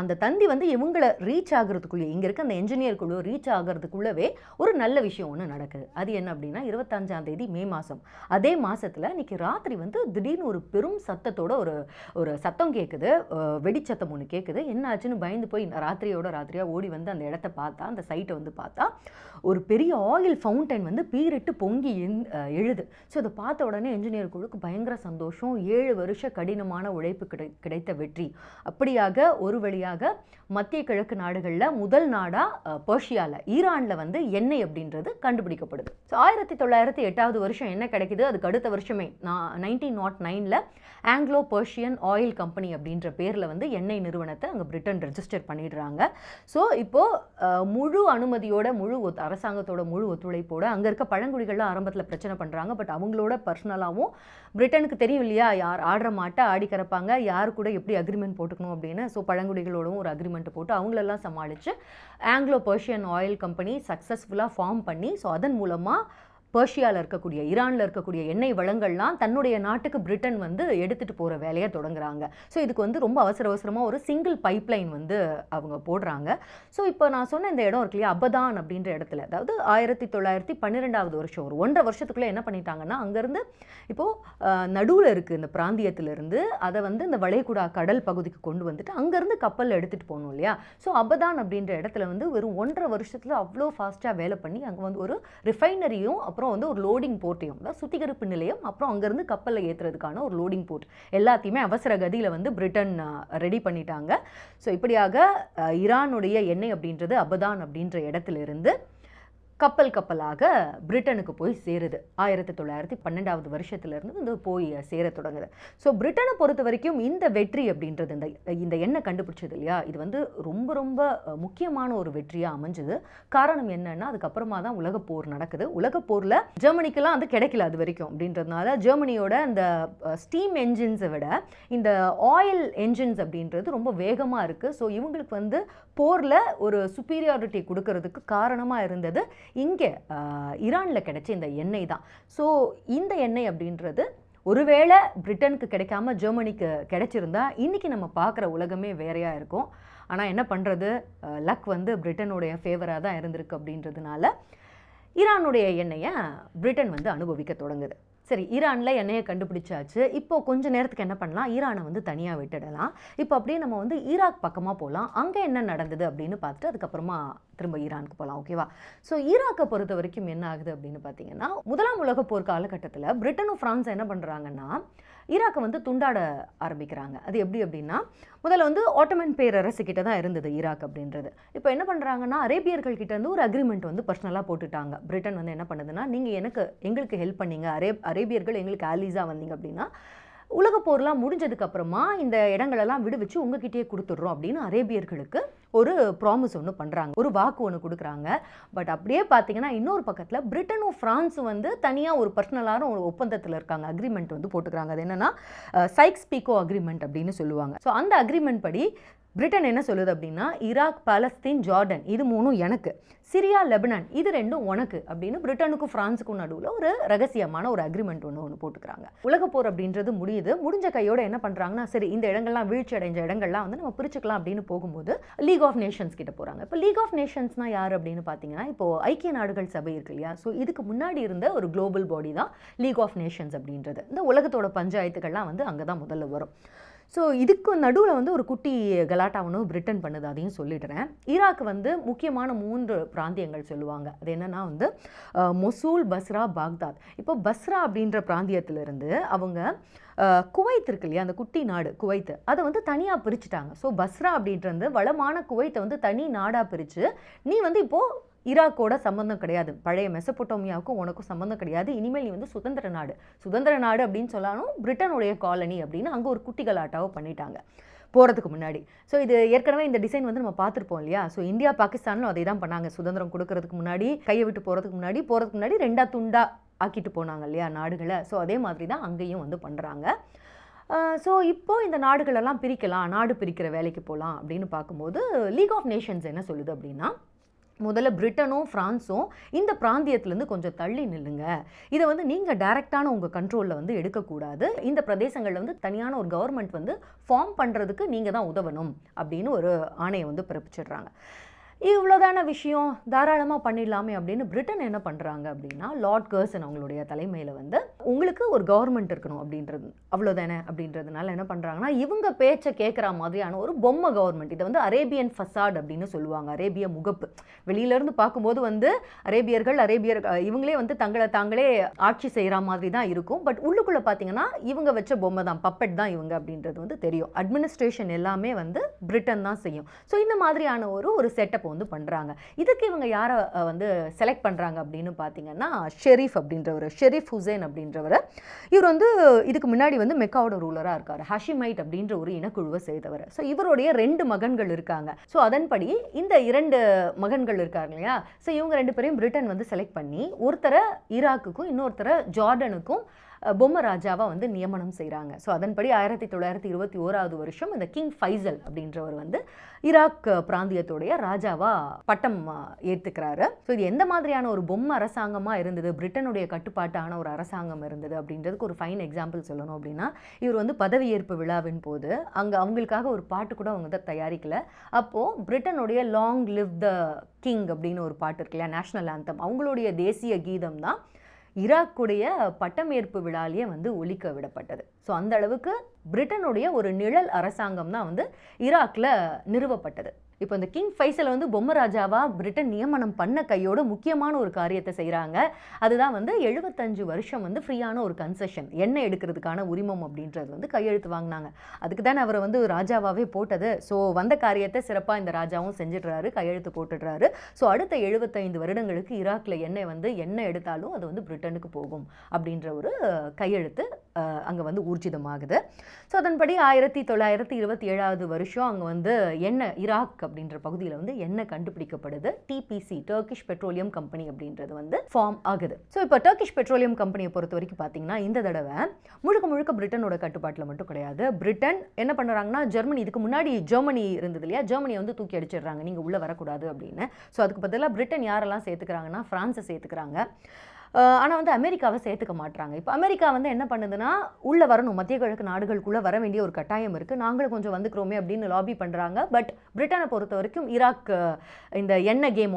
அந்த தந்தி வந்து இவங்களை ரீச் ஆகிறதுக்குள்ளே, இங்கே இருக்க அந்த என்ஜினியர் குழு ரீச் ஆகிறதுக்குள்ளவே ஒரு நல்ல விஷயம் ஒன்று நடக்குது. அது என்ன அப்படின்னா 25ஆம் தேதி மே மாதம், அதே மாதத்தில் இன்னைக்கு ராத்திரி வந்து திடீர்னு ஒரு பெரும் சத்தத்தோட ஒரு சத்தம் கேட்குது, வெடிச்சத்தம் ஒன்று கேட்குது. என்ன ஆச்சுன்னு பயந்து போய் ராத்திரியாக ஓடி வந்து அந்த இடத்த பார்த்தா, அந்த சைட்டை வந்து பார்த்தா ஒரு பெரிய ஆயில் ஃபவுண்டைன் வந்து பீரிட்டு பொங்கி எழுது. ஸோ அதை பார்த்த உடனே என்ஜினியர் குழுக்கு பயங்கர சந்தோஷம். 7 வருஷ கடினமான உழைப்பு கிடைத்த வெற்றி. அப்படியாக ஒரு வழியாக மத்திய கிழக்கு நாடுகளில் முதல் நாடாக பர்ஷியாவில் ஈரானில் வந்து எண்ணெய் அப்படின்றது கண்டுபிடிக்கப்படுது. ஸோ 1908 வருஷம் என்ன கிடைக்குது, அதுக்கு அடுத்த வருஷமே 1909 ஆங்கிலோ பர்ஷியன் ஆயில் கம்பெனி அப்படின்ற பேரில் வந்து எண்ணெய் நிறுவனத்தை அங்கே பிரிட்டன் ரெஜிஸ்டர் பண்ணிடுறாங்க. ஸோ இப்போது முழு அனுமதியோட அரசாங்கத்தோட முழு ஒத்துழைப்போட அங்கே இருக்க பழங்குடிகள்லாம் ஆரம்பத்தில் பிரச்சனை பண்ணுறாங்க. பட் அவங்களோட பர்சனலாகவும் பிரிட்டனுக்கு தெரியும் இல்லையா, யார் ஆடுற மாட்டை ஆடி கறப்பாங்க, யார் கூட எப்படி அக்ரிமெண்ட் போட்டுக்கணும் அப்படின்னு. ஸோ பழங்குடிகளோடவும் ஒரு அக்ரிமெண்ட் போட்டு அவங்களெல்லாம் சமாளித்து ஆங்கிலோ பர்ஷியன் ஆயில் கம்பெனி சக்ஸஸ்ஃபுல்லாக ஃபார்ம் பண்ணி, ஸோ அதன் மூலமாக பர்ஷியாவில் இருக்கக்கூடிய ஈரானில் இருக்கக்கூடிய எண்ணெய் வளங்கள்லாம் தன்னுடைய நாட்டுக்கு பிரிட்டன் வந்து எடுத்துகிட்டு போகிற வேலையை தொடங்குறாங்க. ஸோ இதுக்கு வந்து ரொம்ப அவசரமாக ஒரு சிங்கிள் பைப்லைன் வந்து அவங்க போடுறாங்க. ஸோ இப்போ நான் சொன்ன இந்த இடம் இருக்கு இல்லையா, அபதான் அப்படின்ற இடத்துல, அதாவது 1912 வருஷம் ஒரு 1.5 வருஷத்துக்குள்ளே என்ன பண்ணிட்டாங்கன்னா அங்கேருந்து இப்போது நடுவில் இருக்குது இந்த பிராந்தியத்திலிருந்து அதை வந்து இந்த வளைகுடா கடல் பகுதிக்கு கொண்டு வந்துட்டு அங்கேருந்து கப்பலில் எடுத்துகிட்டு போகணும் இல்லையா. ஸோ அபதான் அப்படின்ற இடத்துல வந்து வெறும் 1.5 வருஷத்தில் அவ்வளோ ஃபாஸ்ட்டாக வேலை பண்ணி அங்கே வந்து ஒரு ரிஃபைனரியும் அப்புறம் வந்து ஒரு லோடிங் போர்ட்டையும், அதாவது சுத்திகரிப்பு நிலையம், அப்புறம் அங்கேருந்து கப்பலில் ஏற்றுறதுக்கான ஒரு லோடிங் போர்ட் எல்லாத்தையுமே அவசர கதியில் வந்து பிரிட்டன் ரெடி பண்ணிட்டாங்க. ஸோ இப்படியாக ஈரானுடைய எண்ணெய் அப்படின்றது அபதான் அப்படின்ற இடத்துல இருந்து கப்பலாக பிரிட்டனுக்கு போய் சேருது. 1912 வருஷத்துலேருந்து வந்து போய் சேர தொடங்குது. ஸோ பிரிட்டனை பொறுத்த வரைக்கும் இந்த வெற்றி அப்படின்றது, இந்த எண்ணெய் கண்டுபிடிச்சது இல்லையா, இது வந்து ரொம்ப ரொம்ப முக்கியமான ஒரு வெற்றியாக அமைஞ்சது. காரணம் என்னன்னா, அதுக்கப்புறமா தான் உலகப்போர் நடக்குது. உலகப்போரில் ஜெர்மனிக்கெல்லாம் வந்து கிடைக்கல அது வரைக்கும். அப்படின்றதுனால ஜெர்மனியோட அந்த ஸ்டீம் என்ஜின்ஸை விட இந்த ஆயில் என்ஜின்ஸ் அப்படின்றது ரொம்ப வேகமாக இருக்குது. ஸோ இவங்களுக்கு வந்து போரில் ஒரு சுப்பீரியாரிட்டி கொடுக்கறதுக்கு காரணமாக இருந்தது இங்கே ஈரானில் கிடைச்ச இந்த எண்ணெய் தான். ஸோ இந்த எண்ணெய் அப்படின்றது ஒருவேளை பிரிட்டனுக்கு கிடைக்காம ஜெர்மனிக்கு கிடைச்சிருந்தா இன்றைக்கி நம்ம பார்க்குற உலகமே வேறையாக இருக்கும். ஆனால் என்ன பண்ணுறது, லக் வந்து பிரிட்டனுடைய ஃபேவராக தான் இருந்திருக்கு. அப்படின்றதுனால ஈரானுடைய எண்ணெயை பிரிட்டன் வந்து அனுபவிக்க தொடங்குது. சரி, ஈரானில் எண்ணெயை கண்டுபிடிச்சாச்சு. இப்போது கொஞ்ச நேரத்துக்கு என்ன பண்ணலாம், ஈரானை வந்து தனியாக விட்டுடலாம். இப்போ அப்படியே நம்ம வந்து ஈராக் பக்கமாக போகலாம். அங்கே என்ன நடந்தது அப்படின்னு பார்த்துட்டு அதுக்கப்புறமா திரும்ப ஈரானுக்கு போகலாம். ஓகேவா? ஸோ ஈராக்கை பொறுத்த வரைக்கும் என்ன ஆகுது அப்படின்னு பார்த்தீங்கன்னா, முதலாம் உலக போர் காலகட்டத்தில் பிரிட்டனும் ஃப்ரான்ஸும் என்ன பண்ணுறாங்கன்னா, ஈராக்கை வந்து துண்டாட ஆரம்பிக்கிறாங்க. அது எப்படி அப்படின்னா, முதல்ல வந்து ஆட்டோமன் பேரரசு கிட்ட தான் இருந்தது ஈராக் அப்படின்றது. இப்போ என்ன பண்ணுறாங்கன்னா, அரேபியர்கள் கிட்ட இருந்து ஒரு அக்ரிமெண்ட் வந்து பர்சனலாக போட்டுட்டாங்க. பிரிட்டன் வந்து என்ன பண்ணுதுன்னா, நீங்கள் எங்களுக்கு ஹெல்ப் பண்ணீங்க, அரேபியர்கள் எங்களுக்கு ஆலிஸாக வந்தீங்க அப்படின்னா உலகப்போர்லாம் முடிஞ்சதுக்கு அப்புறமா இந்த இடங்களெல்லாம் விடுவிச்சு உங்ககிட்டயே கொடுத்துட்றோம் அப்படின்னு அரேபியர்களுக்கு ஒரு ப்ராமிஸ் ஒன்று பண்ணுறாங்க, ஒரு வாக்கு ஒன்று கொடுக்குறாங்க. பட் அப்படியே பார்த்தீங்கன்னா இன்னொரு பக்கத்தில் பிரிட்டனும் ஃப்ரான்ஸும் வந்து தனியாக ஒரு பர்சனலான ஒரு ஒப்பந்தத்தில் இருக்காங்க, அக்ரிமெண்ட் வந்து போட்டுக்கிறாங்க. அது என்னென்னா சைக்ஸ் பீக்கோ அக்ரிமெண்ட் அப்படின்னு சொல்லுவாங்க. ஸோ அந்த அக்ரிமெண்ட் படி பிரிட்டன் என்ன சொல்லுது அப்படின்னா, ஈராக், பாலஸ்தீன், ஜார்டன் இது 3 எனக்கு, சிரியா, லெபனான் இது 2 உனக்கு அப்படின்னு பிரிட்டனுக்கும் ஃப்ரான்ஸுக்கும் நடுவில் ஒரு ரகசியமான ஒரு அக்ரிமெண்ட் ஒன்று போட்டுக்கிறாங்க. உலகப்போர் அப்படின்றது முடிஞ்ச கையோட என்ன பண்ணுறாங்கன்னா, சரி இந்த இடங்கள்லாம் வீழ்ச்சி அடைஞ்ச இடங்கள்லாம் வந்து நம்ம பிரிச்சுக்கலாம் அப்படின்னு போகும்போது லீக் ஆஃப் நேஷன்ஸ் கிட்ட போகிறாங்க. இப்போ லீக் ஆஃப் நேஷன்ஸ்னா யார் அப்படின்னு பார்த்தீங்கன்னா, இப்போ ஐக்கிய நாடுகள் சபை இருக்கு இல்லையா, ஸோ இதுக்கு முன்னாடி இருந்த ஒரு குளோபல் பாடி தான் லீக் ஆஃப் நேஷன்ஸ் அப்படின்றது. இந்த உலகத்தோட பஞ்சாயத்துக்கள்லாம் வந்து அங்கே தான் முதல்ல வரும். ஸோ இதுக்கு நடுவில் வந்து ஒரு குட்டி கலாட்டா ஒன்று பிரிட்டன் பண்ணுது, அதையும் சொல்லிடுறேன். ஈராக் வந்து முக்கியமான 3 பிராந்தியங்கள் சொல்லுவாங்க. அது என்னென்னா வந்து மொசூல், பஸ்ரா, பாக்தாத். இப்போ பஸ்ரா அப்படின்ற பிராந்தியத்திலிருந்து அவங்க குவைத் இருக்கு இல்லையா, அந்த குட்டி நாடு குவைத், அதை வந்து தனியாக பிரிச்சுட்டாங்க. ஸோ பஸ்ரா அப்படின்றது வளமான குவைத்தை வந்து தனி நாடாக பிரித்து, நீ வந்து இப்போது ஈராக்கோட சம்மந்தம் கிடையாது, பழைய மெசபொட்டோமியாவுக்கும் உனக்கும் சம்மந்தம் கிடையாது, இனிமேல் நீ வந்து சுதந்திர நாடு அப்படின்னு சொல்லாலும் பிரிட்டனுடைய காலனி அப்படின்னு அங்கே ஒரு குட்டி கலாட்டாவை பண்ணிட்டாங்க போகிறதுக்கு முன்னாடி. ஸோ இது ஏற்கனவே இந்த டிசைன் வந்து நம்ம பார்த்துருப்போம் இல்லையா. ஸோ இந்தியா பாகிஸ்தானும் அதே தான் பண்ணாங்க. சுதந்திரம் கொடுக்கறதுக்கு முன்னாடி, கையை விட்டு போகிறதுக்கு முன்னாடி 2 துண்டா ஆக்கிட்டு போனாங்க இல்லையா நாடுகளை. ஸோ அதே மாதிரி தான் அங்கேயும் வந்து பண்ணுறாங்க. ஸோ இப்போது இந்த நாடுகளெல்லாம் பிரிக்கலாம், நாடு பிரிக்கிற வேலைக்கு போகலாம் அப்படின்னு பார்க்கும்போது லீக் ஆஃப் நேஷன்ஸ் என்ன சொல்லுது அப்படின்னா, முதல்ல பிரிட்டனும் ஃப்ரான்ஸும் இந்த பிராந்தியத்திலேருந்து கொஞ்சம் தள்ளி நில்லுங்க, இதை வந்து நீங்கள் டைரெக்டான உங்கள் கண்ட்ரோலில் வந்து எடுக்கக்கூடாது, இந்த பிரதேசங்களில் வந்து தனியான ஒரு கவர்மெண்ட் வந்து ஃபார்ம் பண்ணுறதுக்கு நீங்கள் தான் உதவணும் அப்படின்னு ஒரு ஆணையை வந்து பிறப்பிச்சிடுறாங்க. இவ்வளோதான விஷயம், தாராளமாக பண்ணிடலாமே அப்படின்னு பிரிட்டன் என்ன பண்ணுறாங்க அப்படின்னா, லார்ட் கர்சன் அவங்களுடைய தலைமையில் வந்து உங்களுக்கு ஒரு கவர்மெண்ட் இருக்கணும் அப்படின்றது அவ்வளோதானே அப்படின்றதுனால என்ன பண்ணுறாங்கன்னா, இவங்க பேச்சை கேட்குற மாதிரியான ஒரு பொம்மை கவர்மெண்ட், இதை வந்து அரேபியன் ஃபசாட் அப்படின்னு சொல்லுவாங்க, அரேபிய முகப்பு. வெளியிலேருந்து பார்க்கும்போது வந்து அரேபியர் இவங்களே வந்து தாங்களே ஆட்சி செய்கிற மாதிரி தான் இருக்கும். பட் உள்ளுக்குள்ளே பார்த்தீங்கன்னா இவங்க வச்ச பொம்மை தான், பப்பெட் தான் இவங்க அப்படின்றது வந்து தெரியும். அட்மினிஸ்ட்ரேஷன் எல்லாமே வந்து பிரிட்டன் தான் செய்யும். ஸோ இந்த மாதிரியான ஒரு செட்டப் வந்து பண்ணுறாங்க. இதுக்கு இவங்க யாரை வந்து செலக்ட் பண்ணுறாங்க அப்படின்னு பார்த்தீங்கன்னா, ஷெரீஃப் ஹுசைன் அப்படின்றவர். இவர் வந்து இதுக்கு முன்னாடி வந்து மெக்காவோட ரூலராக இருக்கார், ஹஷிமைட் அப்படின்ற ஒரு இனக்குழுவை சேர்த்தவர். ஸோ இவருடைய 2 மகன்கள் இருக்காங்க. ஸோ அதன்படி இந்த 2 மகன்கள் இருக்காங்க இல்லையா, ஸோ இவங்க 2 பேரையும் பிரிட்டன் வந்து செலக்ட் பண்ணி ஒருத்தரை ஈராக்குக்கும் இன்னொருத்தரை ஜார்டனுக்கும் பொம்மை ராஜாவாக வந்து நியமனம் செய்கிறாங்க. ஸோ அதன்படி 1921 வருஷம் இந்த கிங் ஃபைசல் அப்படின்றவர் வந்து ஈராக் பிராந்தியத்துடைய ராஜாவாக பட்டம் ஏற்றுக்கிறாரு. ஸோ இது எந்த மாதிரியான ஒரு பொம்மை அரசாங்கமாக இருந்தது, பிரிட்டனுடைய கட்டுப்பாட்டான ஒரு அரசாங்கம் இருந்தது அப்படின்றதுக்கு ஒரு ஃபைன் எக்ஸாம்பிள் சொல்லணும் அப்படின்னா, இவர் வந்து பதவியேற்பு விழாவின் போது அங்கே அவங்களுக்காக ஒரு பாட்டு கூட அவங்க தான் தயாரிக்கல. அப்போது பிரிட்டனுடைய லாங் லிவ் த கிங் அப்படின்னு ஒரு பாட்டு இருக்கு இல்லையா, நேஷனல் ஆந்தம், அவங்களுடைய தேசிய கீதம் தான் ஈராக்குடைய பட்டமேற்பு விழாலேயே வந்து ஒலிக்க விடப்பட்டது. ஸோ அந்த அளவுக்கு பிரிட்டனுடைய ஒரு நிழல் அரசாங்கம் தான் வந்து ஈராக்கில் நிறுவப்பட்டது. இப்போ இந்த கிங் ஃபைசல் வந்து பொம்மை ராஜாவாக பிரிட்டன் நியமனம் பண்ண கையோடு முக்கியமான ஒரு காரியத்தை செய்கிறாங்க. அதுதான் வந்து 75 வருஷம் வந்து ஃப்ரீயான ஒரு கன்செஷன், எண்ணெய் எடுக்கிறதுக்கான உரிமம் அப்படின்றது வந்து கையெழுத்து வாங்கினாங்க. அதுக்கு தானே அவரை வந்து ராஜாவாகவே போட்டது. ஸோ வந்த காரியத்தை சிறப்பாக இந்த ராஜாவும் செஞ்சிடுறாரு, கையெழுத்து போட்டுடுறாரு. ஸோ அடுத்த 75 வருடங்களுக்கு ஈராக்கில் எண்ணெய் எடுத்தாலும் அது வந்து பிரிட்டனுக்கு போகும் அப்படின்ற ஒரு கையெழுத்து அங்கே வந்து ஊர்ஜிதமாகுது. ஸோ அதன்படி 1927 வருஷம் அங்கே வந்து ஈராக் அப்படின்ற பகுதியில் வந்து எண்ணெய் கண்டுபிடிக்கப்படுது. டிபிசி, டர்க்கிஷ் பெட்ரோலியம் கம்பெனி அப்படின்றது வந்து ஃபார்ம் ஆகுது. ஸோ இப்போ டர்க்கிஷ் பெட்ரோலியம் கம்பெனியை பொறுத்த வரைக்கும் பார்த்தீங்கன்னா, இந்த தடவை முழுக்க பிரிட்டனோட கட்டுப்பாட்டில் மட்டும் கிடையாது. பிரிட்டன் என்ன பண்ணுறாங்கன்னா, இதுக்கு முன்னாடி ஜெர்மனி இருந்தது இல்லையா, ஜெர்மனியை வந்து தூக்கி அடிச்சிடுறாங்க, நீங்கள் உள்ளே வரக்கூடாது அப்படின்னு. ஸோ அதுக்கு பதிலாக பிரிட்டன் யாரெல்லாம் சேர்த்துக்கிறாங்கன்னா, ஃப்ரான்ஸை சேர்த்துக்கிறாங்க. ஆனால் வந்து அமெரிக்காவை சேர்த்துக்க மாட்டுறாங்க. இப்போ அமெரிக்கா வந்து என்ன பண்ணுதுன்னா, உள்ளே வரணும், மத்திய கிழக்கு நாடுகளுக்குள்ளே வர வேண்டிய ஒரு கட்டாயம் இருக்குது, நாங்களும் கொஞ்சம் வந்துக்கிறோமே அப்படின்னு லாபி பண்ணுறாங்க. பட் பிரிட்டனை பொறுத்த வரைக்கும் ஈராக் இந்த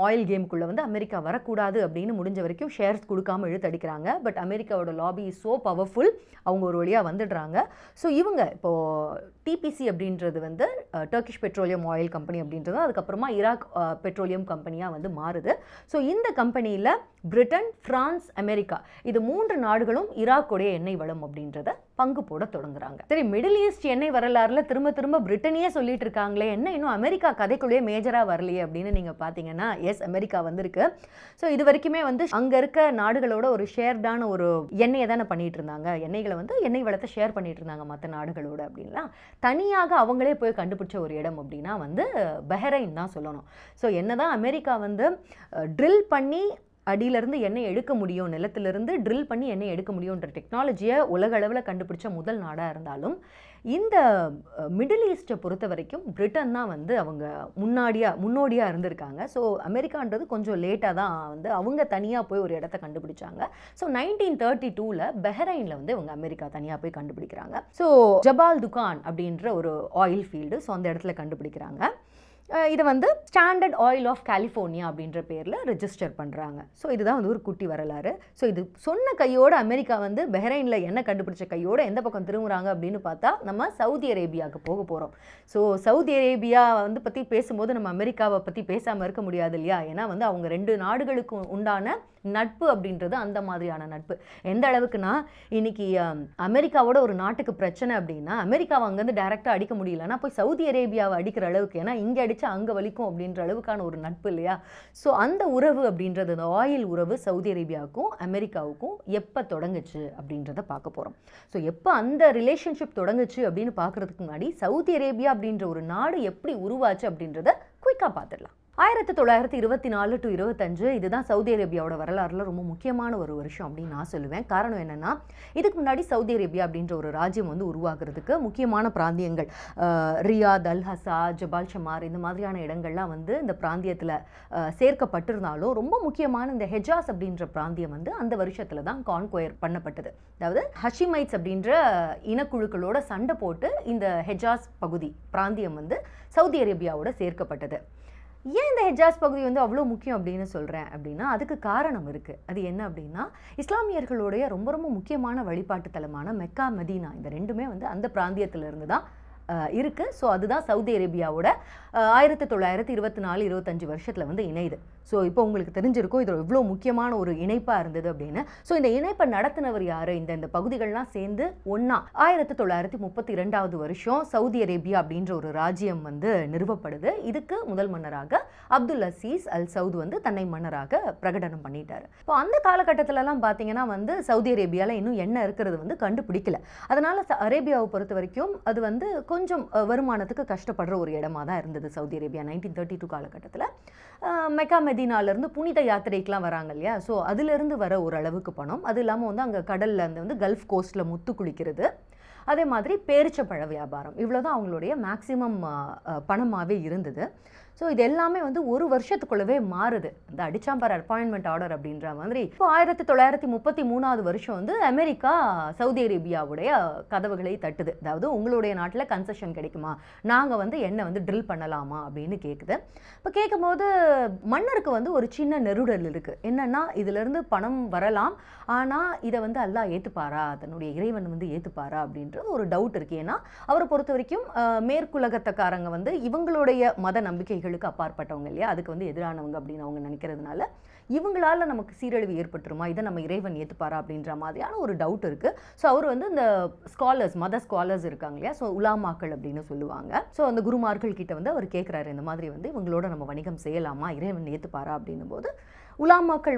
ஆயில் கேமுக்குள்ளே வந்து அமெரிக்கா வரக்கூடாது அப்படின்னு முடிஞ்ச வரைக்கும் ஷேர்ஸ் கொடுக்காமல் இழுத்தடிக்கிறாங்க. பட் அமெரிக்காவோட லாபி இஸ் ஸோ பவர்ஃபுல், அவங்க ஒரு வழியாக வந்துடுறாங்க. ஸோ இவங்க இப்போது டிபிசி அப்படின்றது வந்து டர்க்கிஷ் பெட்ரோலியம் ஆயில் கம்பெனி அப்படின்றது அதுக்கப்புறமா ஈராக் பெட்ரோலியம் கம்பெனியாக வந்து மாறுது. ஸோ இந்த கம்பெனியில் பிரிட்டன், ஃப்ரான்ஸ், பிரான்ஸ், அமெரிக்கா, இது 3 நாடுகளும் ஈராக்குடைய எண்ணெய் வளம் அப்படின்றத பங்கு போட தொடங்குறாங்க. சரி, மிடில் ஈஸ்ட் எண்ணெய் வரலாறுல திரும்ப திரும்ப பிரிட்டனையே சொல்லிட்டு இருக்காங்களே, என்ன இன்னும் அமெரிக்கா கதைக்குள்ளேயே மேஜரா வரலையே அப்படின்னு நீங்க பாத்தீங்கன்னா, எஸ், அமெரிக்கா வந்திருக்கு. ஸோ இது வரைக்குமே அங்க இருக்க நாடுகளோட ஒரு ஷேர்டான ஒரு எண்ணெயை தானே பண்ணிட்டு இருந்தாங்க. எண்ணெய்களை எண்ணெய் வளத்தை ஷேர் பண்ணிட்டு இருந்தாங்க மற்ற நாடுகளோட அப்படின்லாம். தனியாக அவங்களே போய் கண்டுபிடிச்ச ஒரு இடம் அப்படின்னா பஹ்ரைன் தான் சொல்லணும். ஸோ என்னதான் அமெரிக்கா ட்ரில் பண்ணி அடியிலிருந்து எண்ணெய் எடுக்க முடியும், நிலத்திலிருந்து ட்ரில் பண்ணி எண்ணெய் எடுக்க முடியுன்ற டெக்னாலஜியை உலக அளவில் கண்டுபிடிச்ச முதல் நாடாக இருந்தாலும் இந்த மிடில் ஈஸ்ட்டை பொறுத்த வரைக்கும் பிரிட்டன் தான் அவங்க முன்னோடியாக இருந்திருக்காங்க. ஸோ அமெரிக்கான்றது கொஞ்சம் லேட்டாக தான் அவங்க தனியாக போய் ஒரு இடத்த கண்டுபிடிச்சாங்க. ஸோ 1932 பஹ்ரைனில் இவங்க அமெரிக்கா தனியாக போய் கண்டுபிடிக்கிறாங்க. ஸோ ஜபால் துகான் அப்படின்ற ஒரு ஆயில் ஃபீல்டு, ஸோ அந்த இடத்துல கண்டுபிடிக்கிறாங்க. இதை ஸ்டாண்டர்ட் ஆயில் ஆஃப் கலிஃபோர்னியா அப்படின்ற பேரில் ரெஜிஸ்டர் பண்ணுறாங்க. ஸோ இதுதான் ஒரு குட்டி வரலாறு. ஸோ இது சொன்ன கையோடு அமெரிக்கா பஹ்ரைனில் என்ன கண்டுபிடிச்ச கையோடு எந்த பக்கம் திரும்புகிறாங்க அப்படின்னு பார்த்தா நம்ம சவுதி அரேபியாவுக்கு போக போகிறோம். ஸோ சவுதி அரேபியா பற்றி பேசும்போது நம்ம அமெரிக்காவை பற்றி பேசாமல் இருக்க முடியாது இல்லையா? ஏன்னா அவங்க 2 நாடுகளுக்கு உண்டான நட்பு அப்படின்றது அந்த மாதிரியான நட்பு. எந்த அளவுக்குன்னா, இன்னைக்கு அமெரிக்காவோட ஒரு நாட்டுக்கு பிரச்சனை அப்படின்னா அமெரிக்காவை அங்கேருந்து டைரெக்டாக அடிக்க முடியலன்னா போய் சவுதி அரேபியாவை அடிக்கிற அளவுக்கு, ஏன்னா இங்கே அடித்தா அங்கே வலிக்கும் அப்படின்ற அளவுக்கான ஒரு நட்பு இல்லையா? ஸோ அந்த உறவு அப்படின்றது, அந்த ஆயில் உறவு சவுதி அரேபியாவுக்கும் அமெரிக்காவுக்கும் எப்போ தொடங்குச்சு அப்படின்றத பார்க்க போகிறோம். ஸோ எப்போ அந்த ரிலேஷன்ஷிப் தொடங்குச்சு அப்படின்னு பார்க்குறதுக்கு முன்னாடி சவுதி அரேபியா அப்படின்ற ஒரு நாடு எப்படி உருவாச்சு அப்படின்றத குயிக்காக பார்த்துடலாம். 1924 to 25 இதுதான் சவுதி அரேபியாவோட வரலாறுல ரொம்ப முக்கியமான ஒரு வருஷம் அப்படின்னு நான் சொல்லுவேன். காரணம் என்னன்னா, இதுக்கு முன்னாடி சவுதி அரேபியா அப்படின்ற ஒரு ராஜ்யம் உருவாக்குறதுக்கு முக்கியமான பிராந்தியங்கள் ரியாத், அல் ஹசா, ஜபால் ஷமார் இந்த மாதிரியான இடங்கள்லாம் இந்த பிராந்தியத்தில் சேர்க்கப்பட்டிருந்தாலும் ரொம்ப முக்கியமான இந்த ஹெஜாஸ் அப்படின்ற பிராந்தியம் அந்த வருஷத்துல தான் கான்குயர் பண்ணப்பட்டது. அதாவது ஹஷிமைட்ஸ் அப்படின்ற இனக்குழுக்களோட சண்டை போட்டு இந்த ஹெஜாஸ் பகுதி பிராந்தியம் சவுதி அரேபியாவோட சேர்க்கப்பட்டது. ஏன் இந்த ஹெஜாஸ் பகுதி அவ்வளோ முக்கியம் அப்படின்னு சொல்கிறேன் அப்படின்னா, அதுக்கு காரணம் இருக்குது. அது என்ன அப்படின்னா, இஸ்லாமியர்களுடைய ரொம்ப ரொம்ப முக்கியமான வழிபாட்டு தலமான மெக்கா, மதீனா இந்த ரெண்டுமே அந்த பிராந்தியத்திலிருந்து தான் இருக்குது. ஸோ அதுதான் சவுதி அரேபியாவோட 1924-25 வருஷத்தில் இணையுது. ஸோ இப்போ உங்களுக்கு தெரிஞ்சிருக்கும் இது எவ்வளோ முக்கியமான ஒரு இணைப்பாக இருந்தது அப்படின்னு. ஸோ இந்த இணைப்பை நடத்தினவர் யார்? இந்த பகுதிகள்லாம் சேர்ந்து ஒன்றா 1932 வருஷம் சவுதி அரேபியா அப்படின்ற ஒரு ராஜ்யம் நிறுவப்படுது. இதுக்கு முதல் மன்னராக அப்துல் அசீஸ் அல் சவுத் தன்னை மன்னராக பிரகடனம் பண்ணிட்டார். இப்போ அந்த காலகட்டத்திலலாம் பார்த்தீங்கன்னா சவுதி அரேபியாவில் இன்னும் என்ன இருக்கிறது கண்டுபிடிக்கல. அதனால் அரேபியாவை பொறுத்த வரைக்கும் அது கொஞ்சம் வருமானத்துக்கு கஷ்டப்படுற ஒரு இடமா தான் இருந்தது சவுதி அரேபியா. 1932 காலகட்டத்தில் மெக்கா மெதினாலேருந்து புனித யாத்திரைக்கெலாம் வராங்க இல்லையா? ஸோ அதிலிருந்து வர ஒரு அளவுக்கு பணம், அது இல்லாமல் அங்கே கடலில் கல்ஃப் கோஸ்ட்டில் முத்து குளிக்கிறது, அதே மாதிரி பேரிச்சப்பழ வியாபாரம், இவ்வளோதான் அவங்களுடைய மேக்சிமம் பணமாகவே இருந்தது. ஸோ இது எல்லாமே ஒரு வருஷத்துக்குள்ளவே மாறுது. இந்த அடிச்சாம்பார் அப்பாயின்மெண்ட் ஆர்டர் அப்படின்ற மாதிரி இப்போ 1933 வருஷம் அமெரிக்கா சவுதி அரேபியாவுடைய கதவுகளை தட்டுது. அதாவது உங்களுடைய நாட்டில் கன்செஷன் கிடைக்குமா, நாங்கள் என்ன ட்ரில் பண்ணலாமா அப்படின்னு கேட்குது. இப்போ கேட்கும்போது மன்னருக்கு ஒரு சின்ன நெருடல் இருக்குது. என்னென்னா, இதிலிருந்து பணம் வரலாம், ஆனால் இதை அல்லாஹ் ஏற்றுப்பாரா, தன்னுடைய இறைவன் ஏற்றுப்பாரா அப்படின்றது ஒரு டவுட் இருக்குது. ஏன்னா அவரை பொறுத்த வரைக்கும் மேற்குலகத்தக்காரங்க இவங்களுடைய மத நம்பிக்கைகளுக்கு அப்பாற்பட்டவங்க இல்லையா, அதுக்கு எதிரானவங்க அப்படின்னு அவங்க நினைக்கிறதுனால இவங்களால நமக்கு சீரழிவு ஏற்பட்டுருமா, இதை நம்ம இறைவன் ஏற்றுப்பாரா அப்படின்ற மாதிரியான ஒரு டவுட் இருக்குது. ஸோ அவர் இந்த ஸ்காலர்ஸ், மத ஸ்காலர்ஸ் இருக்காங்க இல்லையா, ஸோ உலாமாக்கள் அப்படின்னு சொல்லுவாங்க. ஸோ அந்த குருமார்கள் கிட்ட அவர் கேட்குறாரு, இந்த மாதிரி இவங்களோட நம்ம வணிகம் செய்யலாமா, இறைவன் ஏற்றுப்பாரா அப்படின்னும் போது உலாமாக்கள்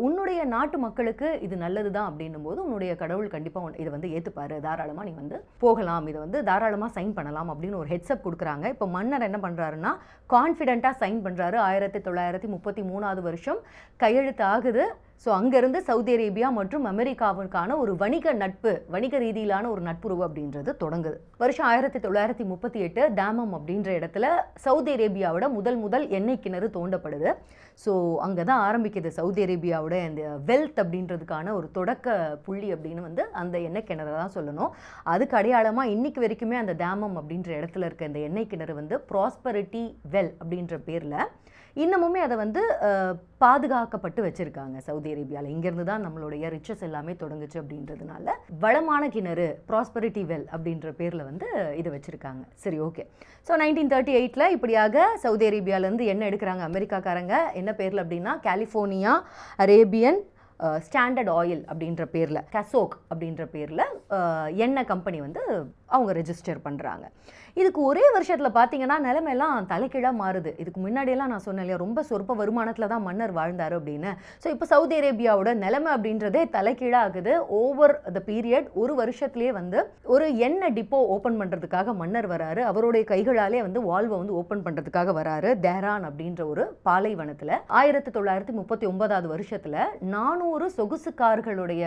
உன்னுடைய நாட்டு மக்களுக்கு இது நல்லது தான் அப்படின்னும் போது உன்னுடைய கடவுள் கண்டிப்பாக இதை ஏற்றுப்பாரு, தாராளமாக நீ போகலாம், இதை தாராளமாக சைன் பண்ணலாம் அப்படின்னு ஒரு ஹெட்ஸ்அப் கொடுக்குறாங்க. இப்போ மன்னர் என்ன பண்ணுறாருன்னா கான்ஃபிடென்ட்டாக சைன் பண்ணுறாரு. 1933 வருஷம் கையெழுத்து ஆகுது. ஸோ அங்கேருந்து சவுதி அரேபியா மற்றும் அமெரிக்காவுக்கான ஒரு வணிக ரீதியிலான ஒரு நட்புறவு அப்படின்றது தொடங்குது. வருஷம் 1938 தாமம் அப்படின்ற இடத்துல சவுதி அரேபியாவோட முதல் எண்ணெய் கிணறு தோண்டப்படுது. ஸோ அங்கே தான் ஆரம்பிக்குது சவுதி அரேபியாவோட அந்த வெல்த் அப்படின்றதுக்கான ஒரு தொடக்க புள்ளி அப்படின்னு அந்த எண்ணெய் கிணறு தான் சொல்லணும். அதுக்கு அடையாளமாக இன்னைக்கு வரைக்குமே அந்த தாமம் அப்படின்ற இடத்துல இருக்க இந்த எண்ணெய் கிணறு ப்ராஸ்பரிட்டி வெல் அப்படின்ற பேரில் இன்னமுமே அதை பாதுகாக்கப்பட்டு வச்சுருக்காங்க சவுதி அரேபியாவில். இங்கேருந்து தான் நம்மளுடைய ரிச்சஸ் எல்லாமே தொடங்குச்சு அப்படின்றதுனால வளமான கிணறு, ப்ராஸ்பரிட்டி வெல் அப்படின்ற பேரில் இதை வச்சுருக்காங்க. சரி, ஓகே. ஸோ 1938 இப்படியாக சவுதி அரேபியாவிலேருந்து எண்ணெய் எடுக்கிறாங்க அமெரிக்காக்காரங்க. என்ன பேரில் அப்படின்னா கலிஃபோர்னியா அரேபியன் ஸ்டாண்டர்ட் ஆயில் அப்படின்ற பேரில், கசோக் அப்படின்ற பேரில் எண்ணெய் கம்பெனி வந்து அவங்க ரெஜிஸ்டர் பண்ணுறாங்க. இதுக்கு ஒரே வருஷத்தில் பார்த்தீங்கன்னா நிலைமையெல்லாம் தலைக்கீழாக மாறுது. இதுக்கு முன்னாடியெல்லாம் நான் சொன்னேன் இல்லையா, ரொம்ப சொற்ப வருமானத்தில் தான் மன்னர் வாழ்ந்தார் அப்படின்னு. ஸோ இப்போ சவுதி அரேபியாவோட நிலைமை அப்படின்றதே தலைக்கீழாக ஆகுது. ஓவர் த பீரியட் ஒரு வருஷத்துலேயே வந்து ஒரு எண்ணெய் டிப்போ ஓப்பன் பண்ணுறதுக்காக மன்னர் வராரு. அவருடைய கைகளாலே வந்து வால்வை வந்து ஓப்பன் பண்ணுறதுக்காக வராரு தெஹ்ரான் அப்படின்ற ஒரு பாலைவனத்தில். 1939 வருஷத்தில் 400 சொகுசுக்கார்களுடைய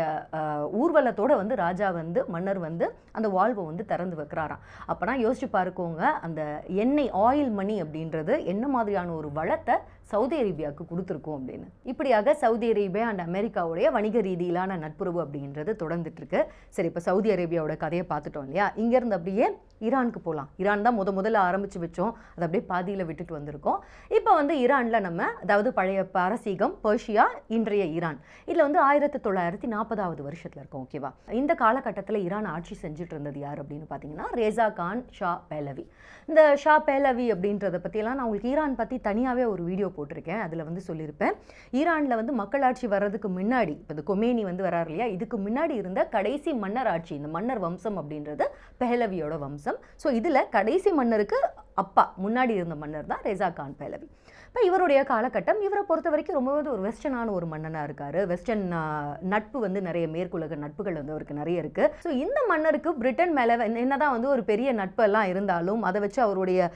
ஊர்வலத்தோட வந்து ராஜா வந்து மன்னர் வந்து அந்த வால்வை வந்து திறந்து வைக்கிறாராம். அப்போனா யோசிச்சு பாருக்கோங்க, அந்த எண்ணெய் ஆயில் மணி அப்படின்றது என்ன மாதிரியான ஒரு வளத்தை சவுதி அரேபியாவுக்கு கொடுத்துருக்கோம் அப்படின்னு. இப்படியாக சவுதி அரேபியா அண்ட் அமெரிக்காவுடைய வணிக ரீதியிலான நட்புறவு அப்படின்றது தொடர்ந்துட்டு இருக்கு. சரி, இப்போ சவுதி அரேபியாவோட கதையை பார்த்துட்டோம் இல்லையா, இங்கேருந்து அப்படியே ஈரானுக்கு போகலாம். ஈரான் தான் முதல்ல ஆரம்பித்து வச்சோம், அதை அப்படியே பாதியில் விட்டுட்டு வந்திருக்கோம். இப்போ வந்து ஈரானில் நம்ம, அதாவது பழைய பாரசீகம், பெர்ஷியா, இன்றைய ஈரான், இதில் வந்து 1940 வருஷத்தில் இருக்கோம். ஓகேவா? இந்த காலகட்டத்தில் ஈரான் ஆட்சி செஞ்சுட்டு இருந்தது யார் அப்படின்னு பார்த்தீங்கன்னா ரேசா கான் ஷா பேலவி. இந்த ஷா பேலவி அப்படின்றத பற்றியெல்லாம் நான் உங்களுக்கு ஈரான் பற்றி தனியாகவே ஒரு வீடியோ போட்டிருக்கேன். அதில் வந்து சொல்லியிருப்பேன், ஈரானில் வந்து மக்களாட்சி வர்றதுக்கு முன்னாடி, இப்போ இந்த கொமேனி வந்து வரார் இல்லையா, இதுக்கு முன்னாடி இருந்த கடைசி மன்னர் ஆட்சி, இந்த மன்னர் வம்சம் அப்படின்றது பெஹலவியோட வம்சம். ஸோ இதில் கடைசி மன்னருக்கு அப்பா முன்னாடி இருந்த மன்னர் தான் ரேசா கான் பேலவி. இப்போ இவருடைய காலகட்டம், இவரை பொறுத்த வரைக்கும் ரொம்பவே ஒரு வெஸ்டர்னான ஒரு மன்னனாக இருக்கார். வெஸ்டர்ன் நட்பு வந்து நிறைய மேற்குலக நட்புகள் வந்து அவருக்கு நிறைய இருக்குது. ஸோ இந்த மன்னருக்கு பிரிட்டன் மேலே என்னதான் வந்து ஒரு பெரிய நட்பெல்லாம் இருந்தாலும் அதை வச்சு அவருடைய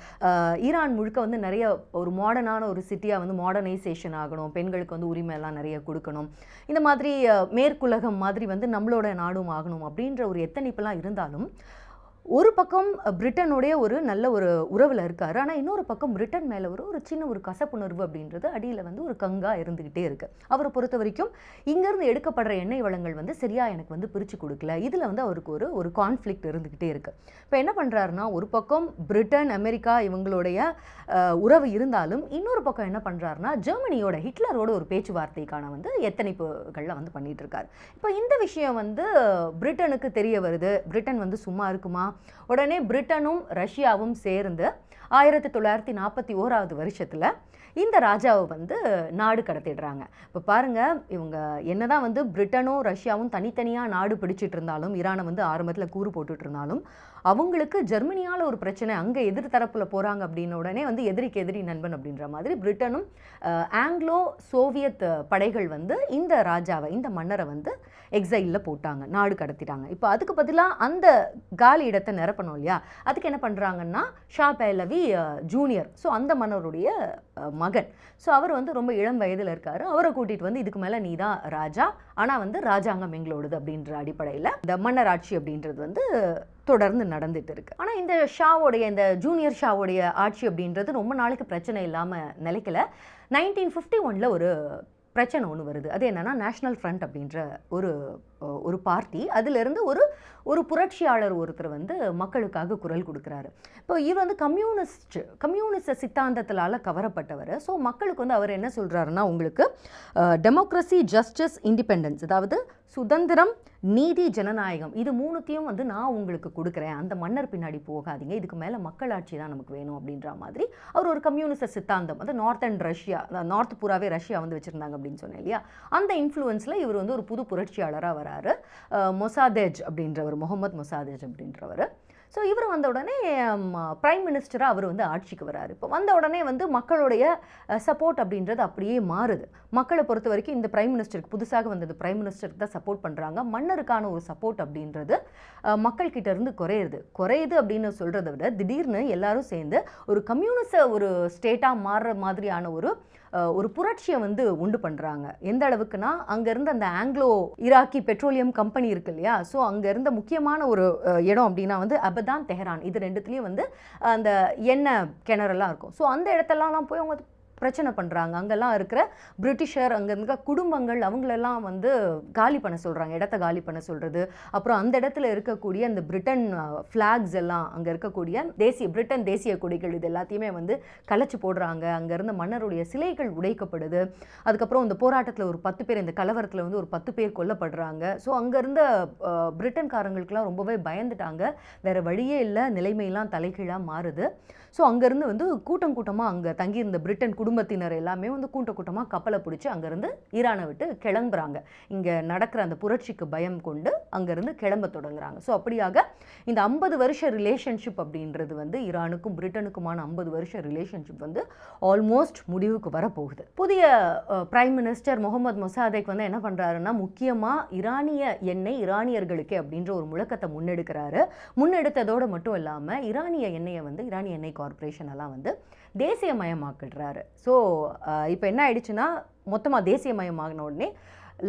ஈரான் முழுக்க வந்து நிறைய ஒரு மாடர்னான ஒரு சிட்டியாக வந்து மாடர்னைசேஷன் ஆகணும், பெண்களுக்கு வந்து உரிமையெல்லாம் நிறைய கொடுக்கணும், இந்த மாதிரி மேற்குலகம் மாதிரி வந்து நம்மளோட நாடும் ஆகணும் அப்படின்ற ஒரு எத்தனிப்பெல்லாம் இருந்தாலும் ஒரு பக்கம் பிரிட்டனுடைய ஒரு நல்ல ஒரு உறவில் இருக்கார். ஆனால் இன்னொரு பக்கம் பிரிட்டன் மேலே ஒரு சின்ன ஒரு கசப்புணர்வு அப்படின்றது அடியில் வந்து ஒரு கங்காக இருந்துக்கிட்டே இருக்குது. அவரை பொறுத்த வரைக்கும் இங்கேருந்து எடுக்கப்படுற எண்ணெய் வளங்கள் வந்து சரியாக எனக்கு வந்து பிரித்து கொடுக்கல. இதில் வந்து அவருக்கு ஒரு கான்ஃப்ளிக்ட் இருந்துக்கிட்டே இருக்குது. இப்போ என்ன பண்ணுறாருன்னா, ஒரு பக்கம் பிரிட்டன், அமெரிக்கா இவங்களுடைய உறவு இருந்தாலும் இன்னொரு பக்கம் என்ன பண்ணுறாருன்னா ஜெர்மனியோட, ஹிட்லரோட ஒரு பேச்சுவார்த்தைக்கான வந்து எத்தனைப்புகளில் வந்து பண்ணிகிட்டு இருக்காரு. இப்போ இந்த விஷயம் வந்து பிரிட்டனுக்கு தெரிய வருது. பிரிட்டன் வந்து சும்மா இருக்குமா? உடனே பிரிட்டனும் ரஷ்யாவும் சேர்ந்து 1941 வருஷத்தில் இந்த ராஜாவை வந்து நாடு கடத்திடுறாங்க. இப்போ பாருங்கள், இவங்க என்னதான் வந்து பிரிட்டனும் ரஷ்யாவும் தனித்தனியாக நாடு பிடிச்சிட்டு இருந்தாலும், ஈரானை வந்து ஆரம்பத்தில் கூறு போட்டுட்டு இருந்தாலும், அவங்களுக்கு ஜெர்மனியால் ஒரு பிரச்சனை, அங்கே எதிர் தரப்பில் போகிறாங்க அப்படின்னு உடனே வந்து எதிரிக்கு எதிரி நண்பன் அப்படின்ற மாதிரி பிரிட்டனும் ஆங்கிலோ சோவியத் படைகள் வந்து இந்த ராஜாவை, இந்த மன்னரை வந்து எக்ஸைலில் போட்டாங்க, நாடு கடத்திட்டாங்க. இப்போ அதுக்கு பதிலாக அந்த காலி இடத்தை நிரப்பணும் இல்லையா, அதுக்கு என்ன பண்ணுறாங்கன்னா ஷா பேலவி ஜூனியர், ஸோ அந்த மன்னருடைய மகன், ஸோ அவர் வந்து ரொம்ப இளம் வயதில் இருக்கார். அவரை கூட்டிகிட்டு வந்து இதுக்கு மேலே நீ தான் ராஜா, ஆனால் வந்து ராஜாங்கம் எங்களோடது அப்படின்ற அடிப்படையில் இந்த மன்னர் ஆட்சி அப்படின்றது வந்து தொடர்ந்து நடந்துட்டு இருக்கு. ஆனால் இந்த ஷாவோடைய, இந்த ஜூனியர் ஷாவோடைய ஆட்சி அப்படின்றது ரொம்ப நாளைக்கு பிரச்சனை இல்லாமல் நிலைக்கல. 1951 ஒரு பிரச்சனை ஒன்று வருது. அது என்னன்னா நேஷனல் ஃப்ரண்ட் அப்படின்ற ஒரு பார்ட்டி, அதிலிருந்து ஒரு புரட்சியாளர் ஒருத்தர் வந்து மக்களுக்காக குரல் கொடுக்குறாரு. இப்போ இவர் வந்து கம்யூனிஸ்ட் சித்தாந்தத்தினால கவரப்பட்டவர். ஸோ மக்களுக்கு வந்து அவர் என்ன சொல்கிறாருன்னா, உங்களுக்கு டெமோக்ரஸி, ஜஸ்டிஸ், இண்டிபெண்டன்ஸ், அதாவது சுதந்திரம், நீதி, ஜனநாயகம், இது மூணுத்தையும் வந்து நான் உங்களுக்கு கொடுக்குறேன், அந்த மன்னர் பின்னாடி போகாதீங்க, இதுக்கு மேலே மக்களாட்சி தான் நமக்கு வேணும் அப்படின்ற மாதிரி அவர் ஒரு கம்யூனிஸ்ட் சித்தாந்தம், அது நார்த் அண்ட் ரஷ்யா, நார்த் பூராவே ரஷ்யா வந்து வச்சுருந்தாங்க அப்படின்னு சொன்னேன் இல்லையா, அந்த இன்ஃப்ளூயன்ஸில் இவர் வந்து ஒரு புது புரட்சியாளராக வராரு. மொசாதேஜ் அப்படின்றவர், முகமது மொசாதேஜ் அப்படின்றவர். ஸோ இவர் வந்த உடனே பிரைம் மினிஸ்டராக அவர் வந்து ஆட்சிக்கு வராரு. இப்போ வந்த உடனே வந்து மக்களுடைய சப்போர்ட் அப்படின்றது அப்படியே மாறுது. மக்களை பொறுத்த வரைக்கும் இந்த பிரைம் மினிஸ்டருக்கு, புதுசாக வந்தது பிரைம் மினிஸ்டருக்கு தான் சப்போர்ட் பண்ணுறாங்க. மன்னருக்கான ஒரு சப்போர்ட் அப்படின்றது மக்கள்கிட்ட இருந்து குறையுது அப்படின்னு சொல்கிறத விட, திடீர்னு எல்லாரும் சேர்ந்து ஒரு கம்யூனிஸ்ட் ஒரு ஸ்டேட்டாக மாறுற மாதிரியான ஒரு புரட்சியை வந்து உண்டு பண்ணுறாங்க. எந்த அளவுக்குன்னா, அங்கேருந்து அந்த ஆங்கிலோ ஈராக்கி பெட்ரோலியம் கம்பெனி இருக்கு இல்லையா, ஸோ அங்கே இருந்த முக்கியமான ஒரு இடம் அப்படின்னா வந்து அபதான், தெஹரான், இது ரெண்டுத்துலேயும் வந்து அந்த எண்ணெய் கிணறெல்லாம் இருக்கும். ஸோ அந்த இடத்தெல்லாம் போய் அவங்க பிரச்சனை பண்ணுறாங்க. அங்கெல்லாம் இருக்கிற பிரிட்டிஷர், அங்கே இருக்க குடும்பங்கள், அவங்களெல்லாம் வந்து காலி பண்ண சொல்கிறாங்க, இடத்த காலி பண்ண சொல்கிறது. அப்புறம் அந்த இடத்துல இருக்கக்கூடிய அந்த பிரிட்டன் ஃப்ளாக்ஸ் எல்லாம், அங்கே இருக்கக்கூடிய பிரிட்டன் தேசிய கொடிகள், இது எல்லாத்தையுமே வந்து கலைச்சி போடுறாங்க. அங்கே இருந்த மன்னருடைய சிலைகள் உடைக்கப்படுது. அதுக்கப்புறம் இந்த போராட்டத்தில் ஒரு 10 பேர், இந்த கலவரத்தில் வந்து ஒரு 10 பேர் கொல்லப்படுறாங்க. ஸோ அங்கே இருந்த பிரிட்டன்காரங்களுக்கெல்லாம் ரொம்பவே பயந்துட்டாங்க. வேறு வழியே இல்லை, நிலைமையெல்லாம் தலைகீழாக மாறுது. ஸோ அங்கேருந்து வந்து கூட்டமாக அங்கே தங்கியிருந்த பிரிட்டன் குடும்ப குடும்பத்தினர் எல்லாமே வந்து கூட்டமாக கப்பலை பிடிச்சி அங்கேருந்து ஈரானை விட்டு கிளம்புறாங்க. இங்கே நடக்கிற அந்த புரட்சிக்கு பயம் கொண்டு அங்கேருந்து கிளம்ப தொடங்குறாங்க. ஸோ அப்படியாக இந்த 50 வருஷ ரிலேஷன்ஷிப் அப்படின்றது வந்து ஈரானுக்கும் பிரிட்டனுக்குமான 50 வருஷ ரிலேஷன்ஷிப் வந்து ஆல்மோஸ்ட் முடிவுக்கு வரப்போகுது. புதிய பிரைம் மினிஸ்டர் முகமது மொசாதெக் வந்து என்ன பண்ணுறாருன்னா, முக்கியமாக ஈரானிய எண்ணெய் ஈரானியர்களுக்கே அப்படின்ற ஒரு முழக்கத்தை முன்னெடுக்கிறாரு. முன்னெடுத்ததோடு மட்டும் இல்லாமல் ஈரானிய எண்ணெயை வந்து ஈரானிய எண்ணெய் கார்பரேஷன் எல்லாம் வந்து தேசியமயமாக்கிடுறாரு. ஸோ இப்போ என்ன ஆயிடுச்சுன்னா, மொத்தமாக தேசியமயமாகின உடனே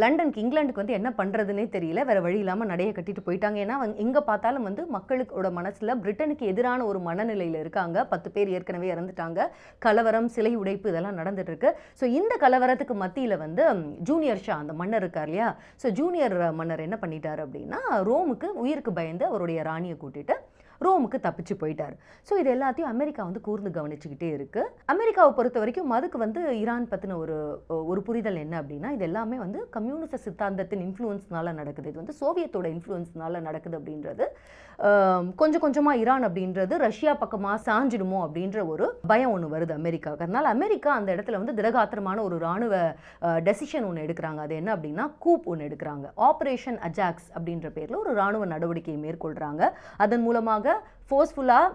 லண்டனுக்கு இங்கிலாந்துக்கு வந்து என்ன பண்ணுறதுனே தெரியல, வேறு வழி இல்லாமல் நடைய கட்டிட்டு போயிட்டாங்க. ஏன்னா எங்கே பார்த்தாலும் வந்து மக்களோட மனசில் பிரிட்டனுக்கு எதிரான ஒரு மனநிலையில் இருக்காங்க. 10 பேர் ஏற்கனவே இறந்துட்டாங்க. கலவரம், சிலை உடைப்பு இதெல்லாம் நடந்துட்டுருக்கு. ஸோ இந்த கலவரத்துக்கு மத்தியில் வந்து ஜூனியர் ஷா அந்த மன்னர் இருக்கார் இல்லையா, ஸோ ஜூனியர் மன்னர் என்ன பண்ணிட்டார் அப்படின்னா, ரோமுக்கு உயிருக்கு பயந்து அவருடைய ராணியை கூட்டிட்டு ரோமுக்கு தப்பிச்சு போயிட்டார். ஸோ இது எல்லாத்தையும் அமெரிக்கா வந்து கூர்ந்து கவனிச்சுக்கிட்டே இருக்குது. அமெரிக்காவை பொறுத்த வரைக்கும் அதுக்கு வந்து ஈரான் பற்றின ஒரு புரிதல் என்ன அப்படின்னா, இது எல்லாமே வந்து கம்யூனிச சித்தாந்தத்தின் இன்ஃப்ளூயன்ஸ்னால நடக்குது, இது வந்து சோவியத்தோட இன்ஃப்ளூயன்ஸ்னால நடக்குது அப்படின்றது. கொஞ்சம் கொஞ்சமாக ஈரான் அப்படின்றது ரஷ்யா பக்கமாக சாஞ்சிடுமோ அப்படின்ற ஒரு பயம் ஒன்று வருது அமெரிக்காவுக்கு. அதனால் அமெரிக்கா அந்த இடத்துல வந்து திடகாத்திரமான ஒரு இராணுவ டெசிஷன் ஒன்று எடுக்கிறாங்க. அது என்ன அப்படின்னா, கூப் ஒன்று எடுக்கிறாங்க. ஆப்ரேஷன் அஜாக்ஸ் அப்படின்ற பேரில் ஒரு இராணுவ நடவடிக்கையை மேற்கொள்கிறாங்க. அதன் மூலமாக ஃபோர்ஸ்ஃபுல்லாக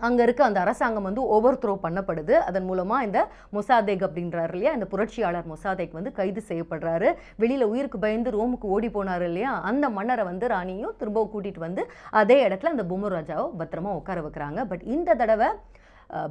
அங்கே இருக்க அந்த அரசாங்கம் வந்து ஓவர் த்ரோ பண்ணப்படுது. அதன் மூலமாக இந்த மொசாதெக் அப்படின்றாரு இல்லையா, இந்த புரட்சியாளர் மொசாதெக் வந்து கைது செய்யப்படுறாரு. வெளியில் உயிருக்கு பயந்து ரோமுக்கு ஓடி போனார் இல்லையா, அந்த மன்னரை வந்து ராணியும் திரும்ப கூட்டிகிட்டு வந்து அதே இடத்துல அந்த பொம்மர் ராஜாவை பத்திரமா உட்கார வைக்கிறாங்க. பட் இந்த தடவை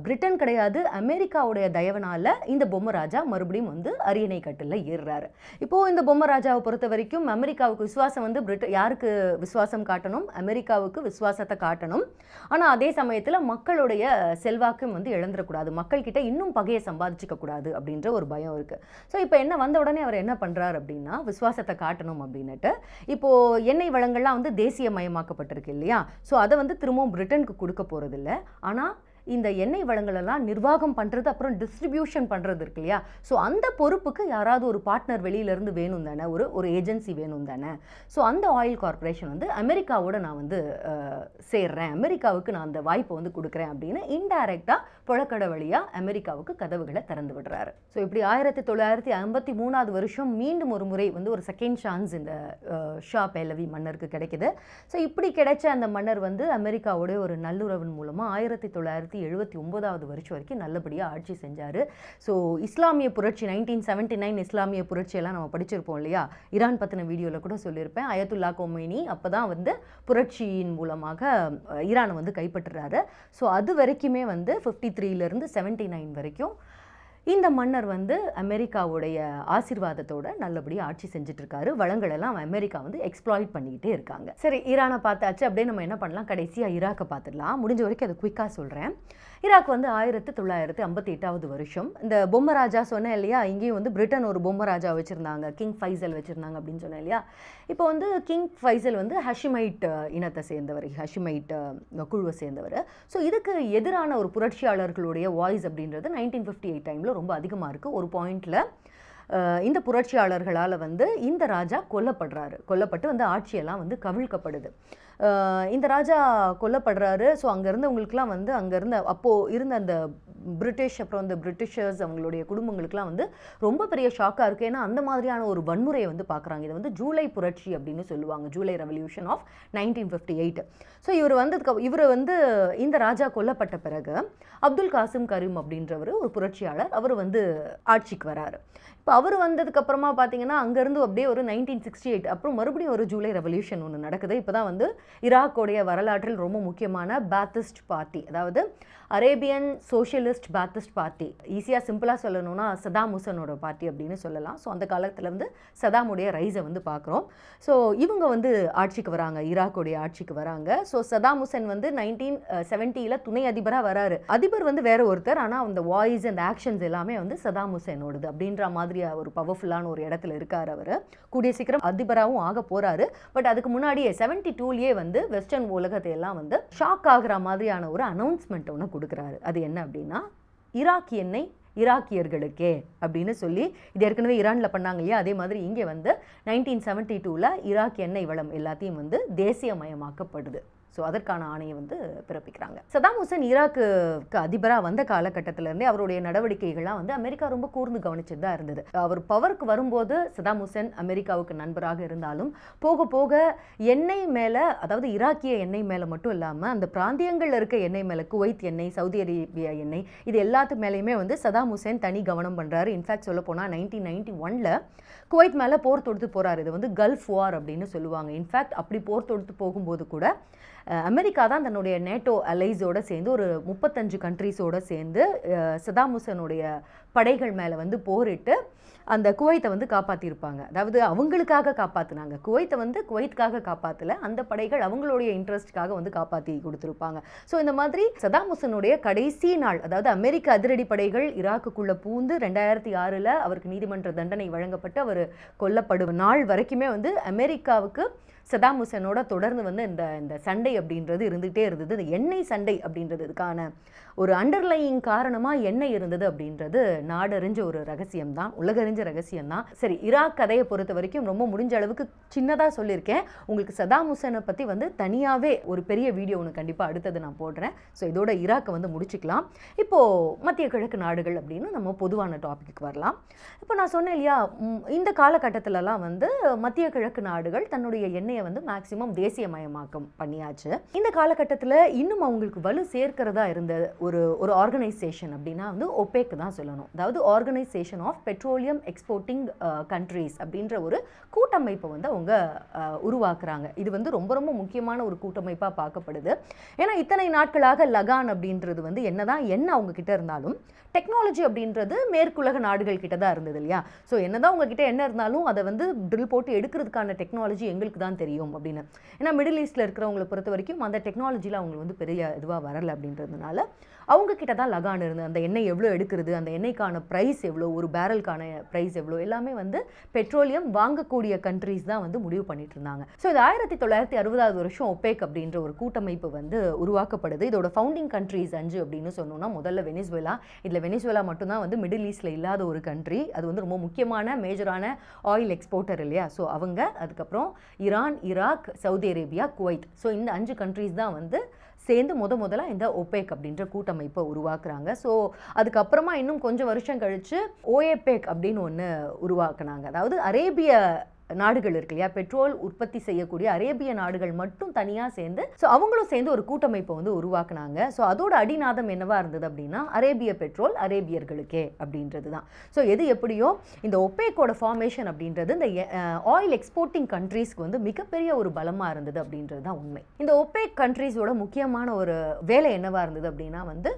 பிரிட்டன் கிடையாது, அமெரிக்காவுடைய தயவனால் இந்த பொம்மை ராஜா மறுபடியும் வந்து அரியணை கட்டில் ஏறுறாரு. இப்போது இந்த பொம்மை ராஜாவை பொறுத்த வரைக்கும் அமெரிக்காவுக்கு விசுவாசம் வந்து யாருக்கு விசுவாசம் காட்டணும், அமெரிக்காவுக்கு விசுவாசத்தை காட்டணும். ஆனால் அதே சமயத்தில் மக்களுடைய செல்வாக்கும் வந்து இழந்துடக்கூடாது, மக்கள்கிட்ட இன்னும் பகையை சம்பாதிச்சிக்க கூடாது அப்படின்ற ஒரு பயம் இருக்குது. ஸோ இப்போ என்ன வந்த உடனே அவர் என்ன பண்ணுறாரு அப்படின்னா, விசுவாசத்தை காட்டணும் அப்படின்னுட்டு இப்போது எண்ணெய் வளங்கள்லாம் வந்து தேசியமயமாக்கப்பட்டிருக்கு இல்லையா, ஸோ அதை வந்து திரும்பவும் பிரிட்டனுக்கு கொடுக்க போகிறதில்ல. ஆனால் இந்த எண்ணெய் வளங்களெல்லாம் நிர்வாகம் பண்ணுறது, அப்புறம் டிஸ்ட்ரிபியூஷன் பண்ணுறது இருக்கு இல்லையா, ஸோ அந்த பொறுப்புக்கு யாராவது ஒரு பார்ட்னர் வெளியிலேருந்து வேணும் தானே, ஒரு ஏஜென்சி வேணும் தானே. ஸோ அந்த ஆயில் கார்பரேஷன் வந்து அமெரிக்காவோட நான் வந்து சேர்றேன், அமெரிக்காவுக்கு நான் அந்த வாய்ப்பை வந்து கொடுக்குறேன் அப்படின்னு இன்டைரக்டாக புழக்கடை வழியாக அமெரிக்காவுக்கு கதவுகளை திறந்து விடுறாரு. ஸோ இப்படி 1953 வருஷம் மீண்டும் ஒரு முறை வந்து ஒரு செகண்ட் சான்ஸ் இந்த ஷா பேலவி மன்னருக்கு கிடைக்குது. ஸோ இப்படி கிடைச்ச அந்த மன்னர் வந்து அமெரிக்காவோட ஒரு நல்லுறவின் மூலமாக 1979 வருஷம் வரைக்கும் நல்லபடியாக ஆட்சி செஞ்சார். ஸோ இஸ்லாமிய புரட்சி 1979 இஸ்லாமிய புரட்சியெல்லாம் நம்ம படிச்சிருப்போம் இல்லையா, ஈரான் பற்றின வீடியோவில் கூட சொல்லியிருப்பேன். அயத்துல்லா கொமைனி அப்போ தான் வந்து புரட்சியின் மூலமாக ஈரானை வந்து கைப்பற்றுறாரு. ஸோ அது வரைக்குமே வந்து 53லேருந்து 79 வரைக்கும் இந்த மன்னர் வந்து அமெரிக்காவுடைய ஆசீர்வாதத்தோட நல்லபடியாக ஆட்சி செஞ்சுட்டு இருக்காரு. வளங்களெல்லாம் அமெரிக்கா வந்து எக்ஸ்ப்ளாய்ட் பண்ணிக்கிட்டே இருக்காங்க. சரி, ஈரானை பார்த்தாச்சு, அப்படியே நம்ம என்ன பண்ணலாம், கடைசியாக ஈராக்கை பார்த்துடலாம். முடிஞ்ச வரைக்கும் அதை குயிக்காக சொல்கிறேன். ஈராக் வந்து 1958 வருஷம் இந்த பொம்மை ராஜா சொன்னேன் இல்லையா, இங்கேயும் வந்து பிரிட்டன் ஒரு பொம்மை ராஜா வச்சுருந்தாங்க, கிங் ஃபைசல் வச்சுருந்தாங்க அப்படின்னு சொன்னேன் இல்லையா. இப்போ வந்து கிங் ஃபைசல் வந்து ஹஷிமைட் இனத்தை சேர்ந்தவர், ஹஷிமைட் குழுவை சேர்ந்தவர். ஸோ இதுக்கு எதிரான ஒரு புரட்சியாளர்களுடைய வாய்ஸ் அப்படின்றது 1958 டைமில் ரொம்ப அதிகமாக இருக்குது. ஒரு பாயிண்டில் இந்த புரட்சியாளர்களால் வந்து இந்த ராஜா கொல்லப்பட்டு வந்து ஆட்சியெல்லாம் வந்து கவிழ்க்கப்படுது. இந்த ராஜா கொல்லப்படுறாரு. ஸோ அங்கேருந்தவங்களுக்குலாம் வந்து அங்கேருந்து அப்போது இருந்த அந்த பிரிட்டிஷ், அப்புறம் இந்த பிரிட்டிஷர்ஸ் அவங்களுடைய குடும்பங்களுக்குலாம் வந்து ரொம்ப பெரிய ஷாக்காக இருக்குது. ஏன்னா அந்த மாதிரியான ஒரு வன்முறையை வந்து பார்க்குறாங்க. இதை வந்து ஜூலை புரட்சி அப்படின்னு சொல்லுவாங்க, ஜூலை ரெவல்யூஷன் ஆஃப் 1958. ஸோ இவர் வந்து இந்த ராஜா கொல்லப்பட்ட பிறகு அப்துல் காசிம் கரீம் அப்படின்றவர் ஒரு புரட்சியாளர், அவர் வந்து ஆட்சிக்கு வராரு. இப்போ அவர் வந்ததுக்கப்புறமா பார்த்தீங்கன்னா அங்கேருந்து அப்படியே ஒரு 1968 அப்புறம் மறுபடியும் ஒரு ஜூலை ரெவல்யூஷன் ஒன்று நடக்குது. இப்போ தான் வந்து ஈராக்கோடைய வரலாற்றில் ரொம்ப முக்கியமான பாத்திஸ்ட் பார்ட்டி, அதாவது அரேபியன் சோஷியலிஸ்ட் பாத்திஸ்ட் பார்ட்டி, ஈஸியாக சிம்பிளாக சொல்லணும்னா சதாம் ஹுசனோட பார்ட்டி அப்படின்னு சொல்லலாம். ஸோ அந்த காலத்தில் வந்து சதாமுடைய ரைஸை வந்து பார்க்குறோம். ஸோ இவங்க வந்து ஆட்சிக்கு வராங்க, ஈராக்கோடைய ஆட்சிக்கு வராங்க. ஸோ சதாம் ஹுசன் வந்து 1970 துணை அதிபராக வராரு. அதிபர் வந்து வேற ஒருத்தர், ஆனால் அந்த வாய்ஸ் அண்ட் ஆக்ஷன்ஸ் எல்லாமே வந்து சதாம் ஹுசேனோடது அப்படின்ற மாதிரி ஒரு பவர்ஃபுல்லான ஒரு இடத்துல இருக்கார். அவர் கூடிய சீக்கிரம் அதிபராகவும் ஆக போறாரு. பட் அதுக்கு முன்னாடியே 72லேயே வந்து வெஸ்டர்ன் உலகத்தை எல்லாம் வந்து ஷாக் ஆகிற மாதிரியான ஒரு அனௌன்ஸ்மெண்ட் ஒன்று கொடுக்குறாரு. அது என்ன அப்படின்னா, ஈராக் எண்ணெய் ஈராக்கியர்களுக்கே அப்படின்னு சொல்லி, இது ஏற்கனவே ஈரானில் பண்ணாங்க இல்லையா, அதே மாதிரி இங்கே வந்து 1972 ஈராக் எண்ணெய் வளம் எல்லாத்தையும் வந்து தேசியமயமாக்கப்படுது. ஸோ அதற்கான ஆணையை வந்து பிறப்பிக்கிறாங்க. சதாம் ஹுசேன் ஈராக்குக்கு அதிபராக வந்த காலகட்டத்திலேருந்தே அவருடைய நடவடிக்கைகள்லாம் வந்து அமெரிக்கா ரொம்ப கூர்ந்து கவனிச்சுட்டு தான் இருந்தது. அவர் பவருக்கு வரும்போது சதாம் ஹுசேன் அமெரிக்காவுக்கு நண்பராக இருந்தாலும் போக போக எண்ணெய் மேலே, அதாவது ஈராக்கிய எண்ணெய் மேலே மட்டும் இல்லாமல் அந்த பிராந்தியங்களில் இருக்க எண்ணெய் மேலே, குவைத் எண்ணெய், சவுதி அரேபியா எண்ணெய், இது எல்லாத்து மேலேயுமே வந்து சதாம் ஹுசேன் தனி கவனம் பண்ணுறாரு. இன்ஃபேக்ட் சொல்ல போனால் 1991 குவைத் மேலே போர் தொடுத்து போகிறார். இது வந்து கல்ஃப் வார் அப்படின்னு சொல்லுவாங்க. இன்ஃபேக்ட் அப்படி போர் தொடுத்து போகும்போது கூட அமெரிக்கா தான் தன்னுடைய நேட்டோ அலைஸோடு சேர்ந்து ஒரு 35 கண்ட்ரீஸோடு சேர்ந்து சதாம் ஹுசேனுடைய படைகள் மேலே வந்து போரிட்டு அந்த குவைத்தை வந்து காப்பாற்றிருப்பாங்க. அதாவது அவங்களுக்காக காப்பாற்றினாங்க. குவைத்தை வந்து குவைத்துக்காக காப்பாற்றலை, அந்த படைகள் அவங்களுடைய இன்ட்ரெஸ்ட்டுக்காக வந்து காப்பாற்றி கொடுத்துருப்பாங்க. ஸோ இந்த மாதிரி சதாம் ஹுசேனுடைய கடைசி நாள், அதாவது அமெரிக்க அதிரடி படைகள் ஈராக்குக்குள்ளே பூந்து 2006 அவருக்கு நீதிமன்ற தண்டனை வழங்கப்பட்டு அவர் கொல்லப்படும் நாள் வரைக்குமே வந்து அமெரிக்காவுக்கு சதாம் ஹுசேனோட தொடர்ந்து வந்து இந்த சண்டை அப்படின்றது இருந்துகிட்டே இருந்தது. இந்த எண்ணெய் சண்டை அப்படின்றதுக்கான ஒரு அண்டர்லையிங் காரணமாக எண்ணெய் இருந்தது அப்படின்றது நாடறிஞ்ச ஒரு ரகசியம்தான், உலகறிஞ்ச ரகசியம்தான். சரி, ஈராக் கதையை பொறுத்த வரைக்கும் ரொம்ப முடிஞ்ச அளவுக்கு சின்னதாக சொல்லியிருக்கேன். உங்களுக்கு சதாம் ஹுசேனை பற்றி வந்து தனியாகவே ஒரு பெரிய வீடியோ ஒன்று கண்டிப்பாக அடுத்தது நான் போடுறேன். ஸோ இதோட ஈராக்கை வந்து முடிச்சுக்கலாம். இப்போது மத்திய கிழக்கு நாடுகள் அப்படின்னு நம்ம பொதுவான டாபிக்கு வரலாம். இப்போ நான் சொன்னேன் இல்லையா, இந்த காலகட்டத்திலலாம் வந்து மத்திய கிழக்கு நாடுகள் தன்னுடைய எண்ணெயை வந்து மேக்சிமம் தேசியமயமாக்கம் பண்ணியாச்சு. இந்த காலகட்டத்தில் இன்னும் அவங்களுக்கு வலு சேர்க்கிறதா இருந்த ஒரு ஆர்கனைசேஷன் அப்படின்னா வந்து ஒபேக் தான் சொல்லணும். அதாவது organisation of petroleum exporting countries அப்படின்ற ஒரு கூட்டமைப்பை வந்து அவங்க உருவாக்குறாங்க. இது வந்து ரொம்ப ரொம்ப முக்கியமான ஒரு கூட்டமைப்பாக பார்க்கப்படுது. ஏன்னா இத்தனை நாட்களாக லகான் அப்படின்றது வந்து என்னதான் என்ன அவங்க கிட்ட இருந்தாலும் டெக்னாலஜி அப்படின்றது மேற்குலக நாடுகள் கிட்ட தான் இருந்தது இல்லையா. ஸோ என்னதான் உங்ககிட்ட என்ன இருந்தாலும் அதை வந்து ட்ரில் போட்டு எடுக்கிறதுக்கான டெக்னாலஜி எங்களுக்கு தான் தெரியும் அப்படின்னு. ஏன்னா மிடில் ஈஸ்டில் இருக்கிறவங்களை பொறுத்த வரைக்கும் அந்த டெக்னாலஜியில் அவங்களுக்கு வந்து பெரிய இதுவாக வரலை அப்படின்றதுனால அவங்க கிட்ட தான் லகான் இருந்தது. அந்த எண்ணெய் எவ்வளோ எடுக்கிறது, அந்த எண்ணெய்க்கான ப்ரைஸ் எவ்வளோ, ஒரு பேரலுக்கான ப்ரைஸ் எவ்வளோ, எல்லாமே வந்து பெட்ரோலியம் வாங்கக்கூடிய கண்ட்ரீஸ் தான் வந்து முடிவு பண்ணிட்டு இருந்தாங்க. ஸோ இது 1960 வருஷம் ஒபேக் அப்படின்ற ஒரு கூட்டமைப்பு வந்து உருவாக்கப்படுது. இதோட ஃபவுண்டிங் கண்ட்ரீஸ் 5 அப்படின்னு சொன்னோம்னா முதல்ல வெனிசுவேலா. இதில் வெனிசுவேலா மட்டும்தான் வந்து மிடில் ஈஸ்டில் இல்லாத ஒரு கண்ட்ரி. அது வந்து ரொம்ப முக்கியமான மேஜரான ஆயில் எக்ஸ்போர்ட்டர் இல்லையா. ஸோ அவங்க, அதுக்கப்புறம் Iran, Iraq, Saudi Arabia, Kuwait. So இந்த 5 கண்ட்ரீஸ் தான் வந்து சேர்ந்து முதல்ல இந்த ஒபேக் அப்படின்ற கூட்டமைப்பை உருவாக்குறாங்க. ஸோ அதுக்கப்புறமா இன்னும் கொஞ்சம் வருஷம் கழித்து ஓஏபேக் அப்படின்னு ஒன்று உருவாக்குனாங்க. அதாவது அரேபிய நாடுகள் இருக்கு இல்லையா, பெட்ரோல் உற்பத்தி செய்யக்கூடிய அரேபிய நாடுகள் மட்டும் தனியாக சேர்ந்து, ஸோ அவங்களும் சேர்ந்து ஒரு கூட்டமைப்பை வந்து உருவாக்குனாங்க. ஸோ அதோட அடிநாதம் என்னவா இருந்தது அப்படின்னா அரேபிய பெட்ரோல் அரேபியர்களுக்கே அப்படின்றது தான். ஸோ எது எப்படியோ இந்த ஒபேக்கோட ஃபார்மேஷன் அப்படின்றது இந்த ஆயில் எக்ஸ்போர்ட்டிங் கண்ட்ரீஸ்க்கு வந்து மிகப்பெரிய ஒரு பலமாக இருந்தது அப்படின்றது தான் உண்மை. இந்த ஒபேக் கண்ட்ரீஸோட முக்கியமான ஒரு வேலை என்னவா இருந்தது அப்படின்னா வந்து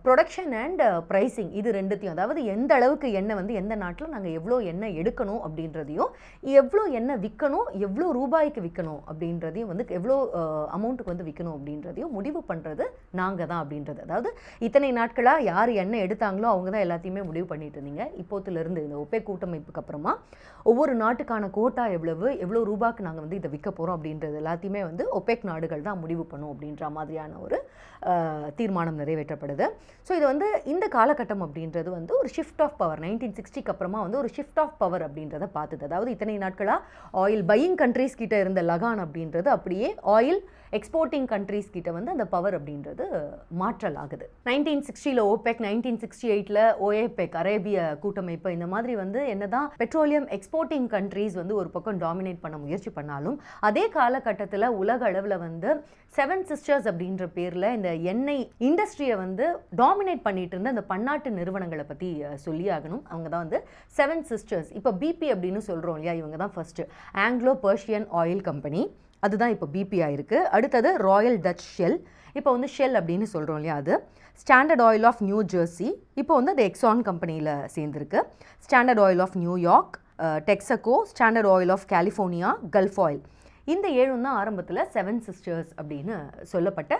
ப்ரொடக்ஷன் அண்ட் ப்ரைஸிங், இது ரெண்டுத்தையும், அதாவது எந்த அளவுக்கு எண்ணெய் வந்து எந்த நாட்டில் நாங்கள் எவ்வளோ எண்ணெய் எடுக்கணும் அப்படின்றதையும், எவ்வளோ எண்ணெய் விற்கணும், எவ்வளோ ரூபாய்க்கு விற்கணும் அப்படின்றதையும் வந்து எவ்வளோ அமௌண்ட்டுக்கு வந்து விற்கணும் அப்படின்றதையும் முடிவு பண்ணுறது நாங்கள் தான் அப்படின்றது. அதாவது இத்தனை நாட்களாக யார் எண்ணெய் எடுத்தாங்களோ அவங்க தான் எல்லாத்தையுமே முடிவு பண்ணிட்டு இருந்தீங்க. இப்போத்துலேருந்து இந்த ஒபேக் கூட்டமைப்புக்கு அப்புறமா ஒவ்வொரு நாட்டுக்கான கோட்டா எவ்வளோ ரூபாய்க்கு நாங்கள் வந்து இதை விற்க போகிறோம் அப்படின்றது எல்லாத்தையுமே வந்து ஒபேக் நாடுகள் தான் முடிவு பண்ணும் அப்படின்ற மாதிரியான ஒரு தீர்மானம் நிறைவேற்றப்படுது. ஸோ இது வந்து இந்த காலகட்டம் அப்படின்றது வந்து ஒரு ஷிஃப்ட் ஆஃப் பவர், 1960க்கு அப்புறமா வந்து ஒரு ஷிஃப்ட் ஆஃப் பவர் அப்படின்றத பார்த்துது. அதாவது இத்தனை நாட்களாக ஆயில் பையிங் கண்ட்ரீஸ் கிட்ட இருந்த லகான் அப்படின்றது அப்படியே ஆயில் எக்ஸ்போர்ட்டிங் கண்ட்ரீஸ் கிட்ட வந்து அந்த பவர் அப்படின்றது மாற்றல் ஆகுது. 1960 ஓபெக், 1968 ஓஏபெக் அரேபிய கூட்டமைப்பு, இந்த மாதிரி வந்து என்னதான் பெட்ரோலியம் எக்ஸ்போர்ட்டிங் கண்ட்ரீஸ் வந்து ஒரு பக்கம் டாமினேட் பண்ண முயற்சி பண்ணாலும் அதே காலகட்டத்தில் உலக அளவில் வந்து 7 சிஸ்டர்ஸ் அப்படின்ற பேரில் இந்த எண்ணெய் இண்டஸ்ட்ரியை வந்து டாமினேட் பண்ணிட்டு இருந்த அந்த பன்னாட்டு நிறுவனங்களை பற்றி சொல்லி ஆகணும். அவங்க தான் வந்து 7 சிஸ்டர்ஸ். இப்போ பிபி அப்படின்னு சொல்கிறோம் இல்லையா, இவங்க தான் first Anglo Persian oil company, அதுதான் இப்போ பிபி ஆயிருக்கு. அடுத்தது ராயல் டச் ஷெல், இப்போ வந்து ஷெல் அப்படின்னு சொல்கிறோம் இல்லையா, அது Standard Oil of New Jersey, இப்போ வந்து அது எக்ஸான் கம்பெனியில் சேர்ந்துருக்கு. Standard Oil of New York, Texaco, Standard Oil of California, Gulf Oil. இந்த 7 தான் ஆரம்பத்தில் 7 சிஸ்டர்ஸ் அப்படின்னு சொல்லப்பட்ட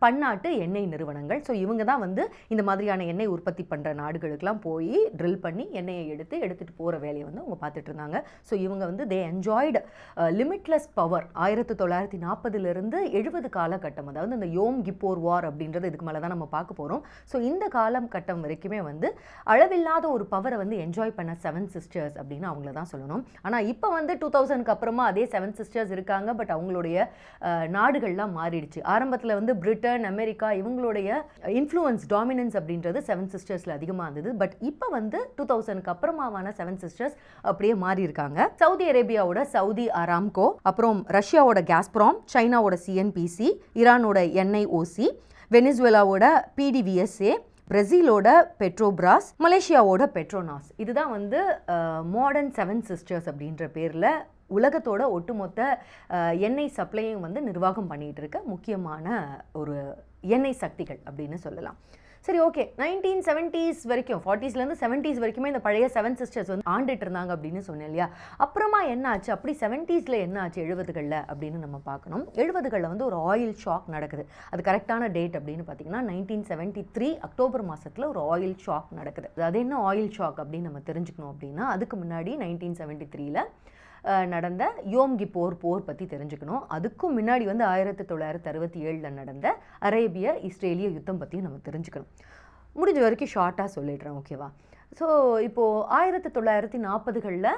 பன்னாட்டு எண்ணெய் நிறுவனங்கள். ஸோ இவங்க தான் வந்து இந்த மாதிரியான எண்ணெய் உற்பத்தி பண்ணுற நாடுகளுக்கெல்லாம் போய் ட்ரில் பண்ணி எண்ணெயை எடுத்துகிட்டு போகிற வேலையை வந்து அவங்க பார்த்துட்டு இருந்தாங்க. ஸோ இவங்க வந்து தே என்ஜாய்டு லிமிட்லெஸ் பவர் 1940 70 காலகட்டம், அதாவது இந்த யோம் கிப்போர் வார் அப்படின்றது இதுக்கு மேலே தான் நம்ம பார்க்க போகிறோம். ஸோ இந்த காலகட்டம் வரைக்குமே வந்து அளவில்லாத ஒரு பவரை வந்து என்ஜாய் பண்ண செவன் சிஸ்டர்ஸ் அப்படின்னு அவங்கள தான் சொல்லணும். ஆனால் இப்போ வந்து 2000க்கு அப்புறமா அதே செவன் சிஸ்டர்ஸ் இருக்காங்க. பட் அவங்களுடைய நாடுகள்லாம் மாறிடுச்சு. ஆரம்பத்தில் வந்து பிரிட்டன், அமெரிக்கா இவங்களுடைய இன்ஃப்ளூயன்ஸ் டாமினன்ஸ் அப்படின்றது செவன் சிஸ்டர்ஸ்ல அதிகமாக இருந்தது. பட் இப்போ வந்து 2000க்கு அப்புறமாவான செவன் சிஸ்டர்ஸ் அப்படியே மாறி இருக்காங்க. சவுதி அரேபியாவோட சவுதி அராம்கோ, அப்புறம் ரஷ்யாவோட காஸ்ப்ராம், சைனாவோட சிஎன்பிசி, ஈரானோட என்ஐஓசி, வெனிசுவேலாவோட பிடிவிஎஸ்ஏ, பிரேசிலோட பெட்ரோபிராஸ், மலேசியாவோட பெட்ரோனாஸ். இதுதான் வந்து மாடர்ன் செவன் சிஸ்டர்ஸ் அப்படின்ற பேரில் உலகத்தோட ஒட்டுமொத்த எண்ணெய் சப்ளையும் வந்து நிர்வாகம் பண்ணிகிட்டு இருக்க முக்கியமான ஒரு எண்ணெய் சக்திகள் அப்படின்னு சொல்லலாம். சரி, ஓகே, 1970s வரைக்கும் 40ஸ்லேருந்து 70s வரைக்குமே இந்த பழைய செவன் சிஸ்டர்ஸ் வந்து ஆண்டுட்டு இருந்தாங்க அப்படின்னு சொன்னேன் இல்லையா. அப்புறமா என்ன ஆச்சு, அப்படி 70ஸ்ல என்ன ஆச்சு 70களில் அப்படின்னு நம்ம பார்க்கணும். 70களில் வந்து ஒரு ஆயில் ஷாக் நடக்குது. அது கரெக்டான டேட் அப்படின்னு பார்த்தீங்கன்னா 1973 அக்டோபர் மாதத்தில் ஒரு ஆயில் ஷாக் நடக்குது. அது என்ன ஆயில் ஷாக் அப்படின்னு நம்ம தெரிஞ்சுக்கணும் அப்படின்னா, அதுக்கு முன்னாடி 1973ல் நடந்த யோம் கிப்போர் போர் பற்றி தெரிஞ்சுக்கணும். அதுக்கும் முன்னாடி வந்து 1967 நடந்த அரேபிய இஸ்ரேலிய யுத்தம் பற்றியும் நம்ம தெரிஞ்சுக்கணும். முடிஞ்ச வரைக்கும் ஷார்ட்டாக சொல்லிடுறேன், ஓகேவா. ஸோ இப்போது 1940களில்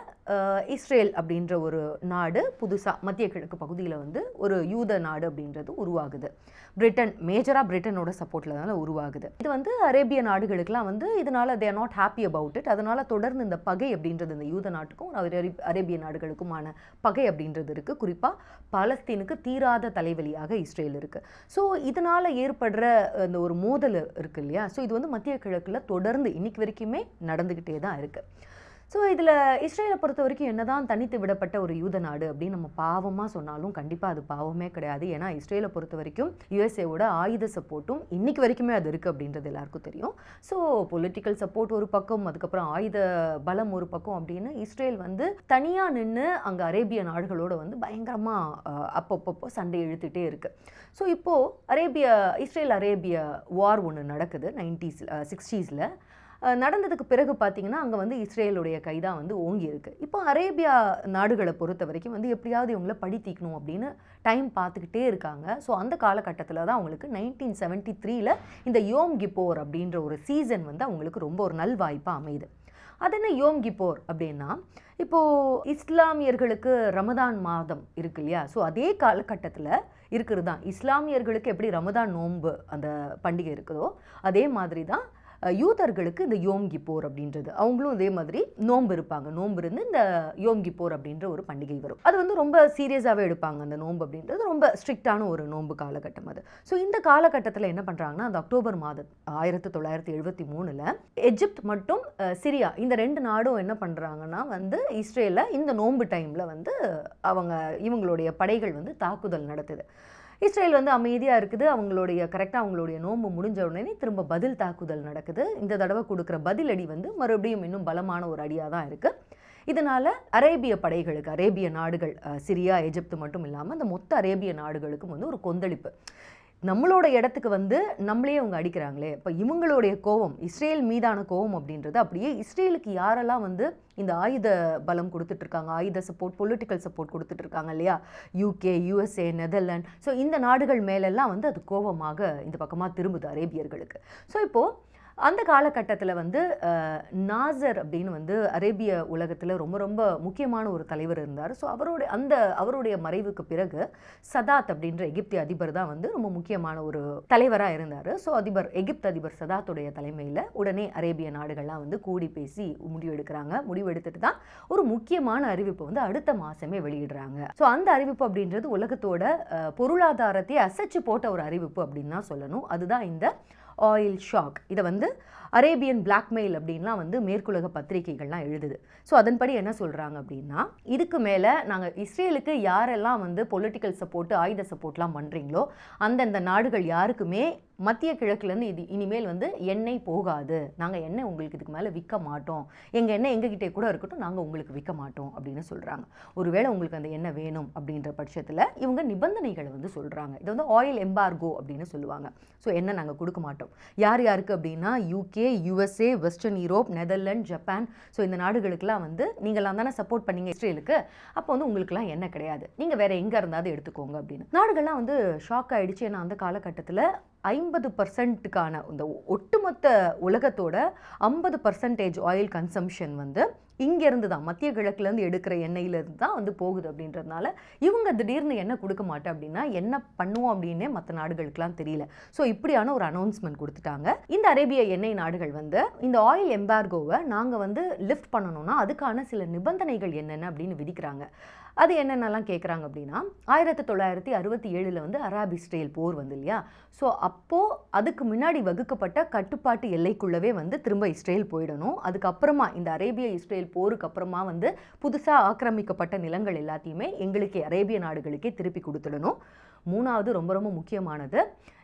இஸ்ரேல் அப்படின்ற ஒரு நாடு புதுசாக மத்திய கிழக்கு பகுதியில் வந்து ஒரு யூத நாடு அப்படின்றது உருவாகுது. பிரிட்டன், மேஜராக பிரிட்டனோட சப்போர்ட்டில் தான் உருவாகுது. இது வந்து அரேபிய நாடுகளுக்கெல்லாம் வந்து இதனால் they are not happy about it. அதனால் தொடர்ந்து இந்த பகை அப்படின்றது இந்த யூத நாட்டுக்கும் அரேபிய நாடுகளுக்குமான பகை அப்படின்றது இருக்குது. குறிப்பாக பாலஸ்தீனுக்கு தீராத தலைவலியாக இஸ்ரேல் இருக்குது. ஸோ இதனால் ஏற்படுற இந்த ஒரு மோதல் இருக்குது இல்லையா. ஸோ இது வந்து மத்திய கிழக்கில் தொடர்ந்து இன்னைக்கு வரைக்குமே நடந்துக்கிட்டே தான் இருக்குது. ஸோ இதில் இஸ்ரேலை பொறுத்த வரைக்கும் என்னதான் தனித்து விடப்பட்ட ஒரு யூத நாடு அப்படின்னு நம்ம பாவமாக சொன்னாலும் கண்டிப்பாக அது பாவமே கிடையாது. ஏன்னா இஸ்ரேலை பொறுத்த வரைக்கும் யுஎஸ்ஏவோட ஆயுத சப்போர்ட்டும் இன்னைக்கு வரைக்குமே அது இருக்குது அப்படின்றது எல்லாருக்கும் தெரியும். ஸோ பொலிட்டிக்கல் சப்போர்ட் ஒரு பக்கம், அதுக்கப்புறம் ஆயுத பலம் ஒரு பக்கம் அப்படின்னு இஸ்ரேல் வந்து தனியாக நின்று அங்கே அரேபிய நாடுகளோட வந்து பயங்கரமாக அப்பப்போ சண்டை இழுத்துகிட்டே இருக்குது. ஸோ இப்போது இஸ்ரேல் அரேபிய வார் ஒன்று நடக்குது 60ஸ்ல. நடந்ததுக்கு பிறகு பார்த்தீங்கன்னா அங்கே வந்து இஸ்ரேலுடைய கைதான் வந்து ஓங்கி இருக்குது. இப்போ அரேபியா நாடுகளை பொறுத்த வரைக்கும் வந்து எப்படியாவது இவங்கள பழி தீக்கணும் அப்படின்னு டைம் பார்த்துக்கிட்டே இருக்காங்க. ஸோ அந்த காலகட்டத்தில் தான் அவங்களுக்கு 1973ல் இந்த யோம் கிப்போர் அப்படின்ற ஒரு சீசன் வந்து அவங்களுக்கு ரொம்ப ஒரு நல்வாய்ப்பாக அமையுது. அது என்ன யோம் கிப்போர் அப்படின்னா, இப்போது இஸ்லாமியர்களுக்கு ரமதான் மாதம் இருக்கு இல்லையா. ஸோ அதே காலகட்டத்தில் இருக்கிறது தான் இஸ்லாமியர்களுக்கு எப்படி ரமதான் நோன்பு அந்த பண்டிகை இருக்குதோ அதே மாதிரி தான் யூதர்களுக்கு இந்த யோம் கிப்போர் அப்படின்றது அவங்களும் இதே மாதிரி நோன்பு இருப்பாங்க. நோன்பு இருந்து இந்த யோம் கிப்போர் அப்படின்ற ஒரு பண்டிகை வரும். அது வந்து ரொம்ப சீரியஸாகவே எடுப்பாங்க. அந்த நோன்பு அப்படின்றது ரொம்ப ஸ்ட்ரிக்டான ஒரு நோன்பு காலகட்டம் அது. ஸோ இந்த காலகட்டத்தில் என்ன பண்ணுறாங்கன்னா, அந்த அக்டோபர் மாதம் 1973ல் எஜிப்த் மற்றும் சிரியா இந்த ரெண்டு நாடும் என்ன பண்ணுறாங்கன்னா வந்து இஸ்ரேலில் இந்த நோன்பு டைமில் வந்து இவங்களுடைய படைகள் வந்து தாக்குதல் நடத்துது. இஸ்ரேல் வந்து அமைதியாக இருக்குது. அவங்களுடைய நோன்பு முடிஞ்ச உடனே திரும்ப பதில் தாக்குதல் நடக்குது. இந்த தடவை கொடுக்குற பதிலடி வந்து மறுபடியும் இன்னும் பலமான ஒரு அடியாக தான் இருக்குது. இதனால் அரேபிய படைகளுக்கு, அரேபிய நாடுகள் சிரியா எஜிப்து மட்டும் இல்லாமல் அந்த மொத்த அரேபிய நாடுகளுக்கும் வந்து ஒரு கொந்தளிப்பு. நம்மளோட இடத்துக்கு வந்து நம்மளே அவங்க அடிக்கிறாங்களே, இப்போ இவங்களுடைய கோவம், இஸ்ரேல் மீதான கோவம் அப்படின்றது அப்படியே இஸ்ரேலுக்கு யாரெல்லாம் வந்து இந்த ஆயுத பலம் கொடுத்துட்ருக்காங்க, ஆயுத சப்போர்ட், பொலிட்டிக்கல் சப்போர்ட் கொடுத்துட்ருக்காங்க இல்லையா, யூகே, யுஎஸ்ஏ, நெதர்லாண்ட், ஸோ இந்த நாடுகள் மேலெல்லாம் வந்து அது கோவமாக இந்த பக்கமாக திரும்புது அரேபியர்களுக்கு. ஸோ இப்போது அந்த காலகட்டத்தில் வந்து நாசர் அப்படின்னு வந்து அரேபிய உலகத்தில் ரொம்ப ரொம்ப முக்கியமான ஒரு தலைவர் இருந்தார். ஸோ அவருடைய மறைவுக்கு பிறகு சதாத் அப்படின்ற எகிப்திய அதிபர் தான் வந்து ரொம்ப முக்கியமான ஒரு தலைவராக இருந்தார். ஸோ எகிப்து அதிபர் சதாத்துடைய தலைமையில் உடனே அரேபிய நாடுகள்லாம் வந்து கூடி பேசி முடிவெடுக்கிறாங்க. முடிவெடுத்துட்டு தான் ஒரு முக்கியமான அறிவிப்பு வந்து அடுத்த மாதமே வெளியிடுறாங்க. ஸோ அந்த அறிவிப்பு அப்படின்றது உலகத்தோட பொருளாதாரத்தை அசைச்சு போட்ட ஒரு அறிவிப்பு அப்படின்னு தான் சொல்லணும். அதுதான் இந்த ஆயில் ஷாக். இதை வந்து அரேபியன் பிளாக்மெயில் அப்படின்லாம் வந்து மேற்குலக பத்திரிகைகள்லாம் எழுதுது. ஸோ அதன்படி என்ன சொல்கிறாங்க அப்படின்னா, இதுக்கு மேலே நாங்கள் இஸ்ரேலுக்கு யாரெல்லாம் வந்து பொலிட்டிக்கல் சப்போர்ட்டு, ஆயுத சப்போர்ட்லாம் பண்ணுறீங்களோ அந்தந்த நாடுகள் யாருக்குமே மத்திய கிழக்குலேருந்து இது இனிமேல் வந்து எண்ணெய் போகாது, நாங்கள் எண்ணெய் உங்களுக்கு இதுக்கு மேலே விற்க மாட்டோம், எங்கள் எண்ணெய் எங்ககிட்டே கூட இருக்கட்டும், நாங்கள் உங்களுக்கு விற்க மாட்டோம் அப்படின்னு சொல்கிறாங்க. ஒருவேளை உங்களுக்கு அந்த எண்ணெய் வேணும் அப்படின்ற பட்சத்தில் இவங்க நிபந்தனைகளை வந்து சொல்கிறாங்க. இது வந்து ஆயில் எம்பார்கோ அப்படின்னு சொல்லுவாங்க. ஸோ எண்ணெய் நாங்கள் கொடுக்க மாட்டோம். யார் யாருக்கு அப்படின்னா UK, USA, western Europe, Netherlands, Japan. So இந்த நாடுகளுக்கெல்லாம் வந்து நீங்களாம் தானே சப்போர்ட் பண்ணீங்க இஸ்ரேலுக்கு, அப்போ வந்து உங்களுக்குலாம் எண்ணெய் கிடையாது, நீங்கள் வேறு எங்கே இருந்தாலும் எடுத்துக்கோங்க அப்படின்னு. நாடுகள்லாம் வந்து ஷாக் ஆகிடுச்சு. ஏன்னா அந்த காலகட்டத்தில் 50%க்கான இந்த ஒட்டுமொத்த உலகத்தோட 50% ஆயில் கன்சம்ஷன் வந்து இங்கேருந்து தான், மத்திய கிழக்குலேருந்து எடுக்கிற எண்ணெயிலேருந்து தான் வந்து போகுது. அப்படின்றதுனால இவங்க திடீர்னு எண்ணெய் கொடுக்க மாட்டேன் அப்படின்னா என்ன பண்ணுவோம் அப்படின்னே மற்ற நாடுகளுக்கெல்லாம் தெரியல. ஸோ இப்படியான ஒரு அனௌன்ஸ்மெண்ட் கொடுத்துட்டாங்க. இந்த அரேபிய எண்ணெய் நாடுகள் வந்து இந்த ஆயில் எம்பார்கோவை நாங்கள் வந்து லிஃப்ட் பண்ணணும்னா அதுக்கான சில நிபந்தனைகள் என்னென்ன அப்படின்னு விதிக்கிறாங்க. அது என்னென்னலாம் கேட்குறாங்க அப்படின்னா, 1967 வந்து அராப் இஸ்ரேல் போர் வந்து இல்லையா, ஸோ அப்போது அதுக்கு முன்னாடி வகுக்கப்பட்ட கட்டுப்பாட்டு எல்லைக்குள்ளவே வந்து திரும்ப இஸ்ரேல் போயிடணும். அதுக்கப்புறமா இந்த அரேபிய இஸ்ரேல் போருக்கு அப்புறமா வந்து புதுசாக ஆக்கிரமிக்கப்பட்ட நிலங்கள் எல்லாத்தையுமே எங்களுக்கே, அரேபிய நாடுகளுக்கே திருப்பி கொடுத்துடணும். மூணாவது ரொம்ப ரொம்ப முக்கியமானது,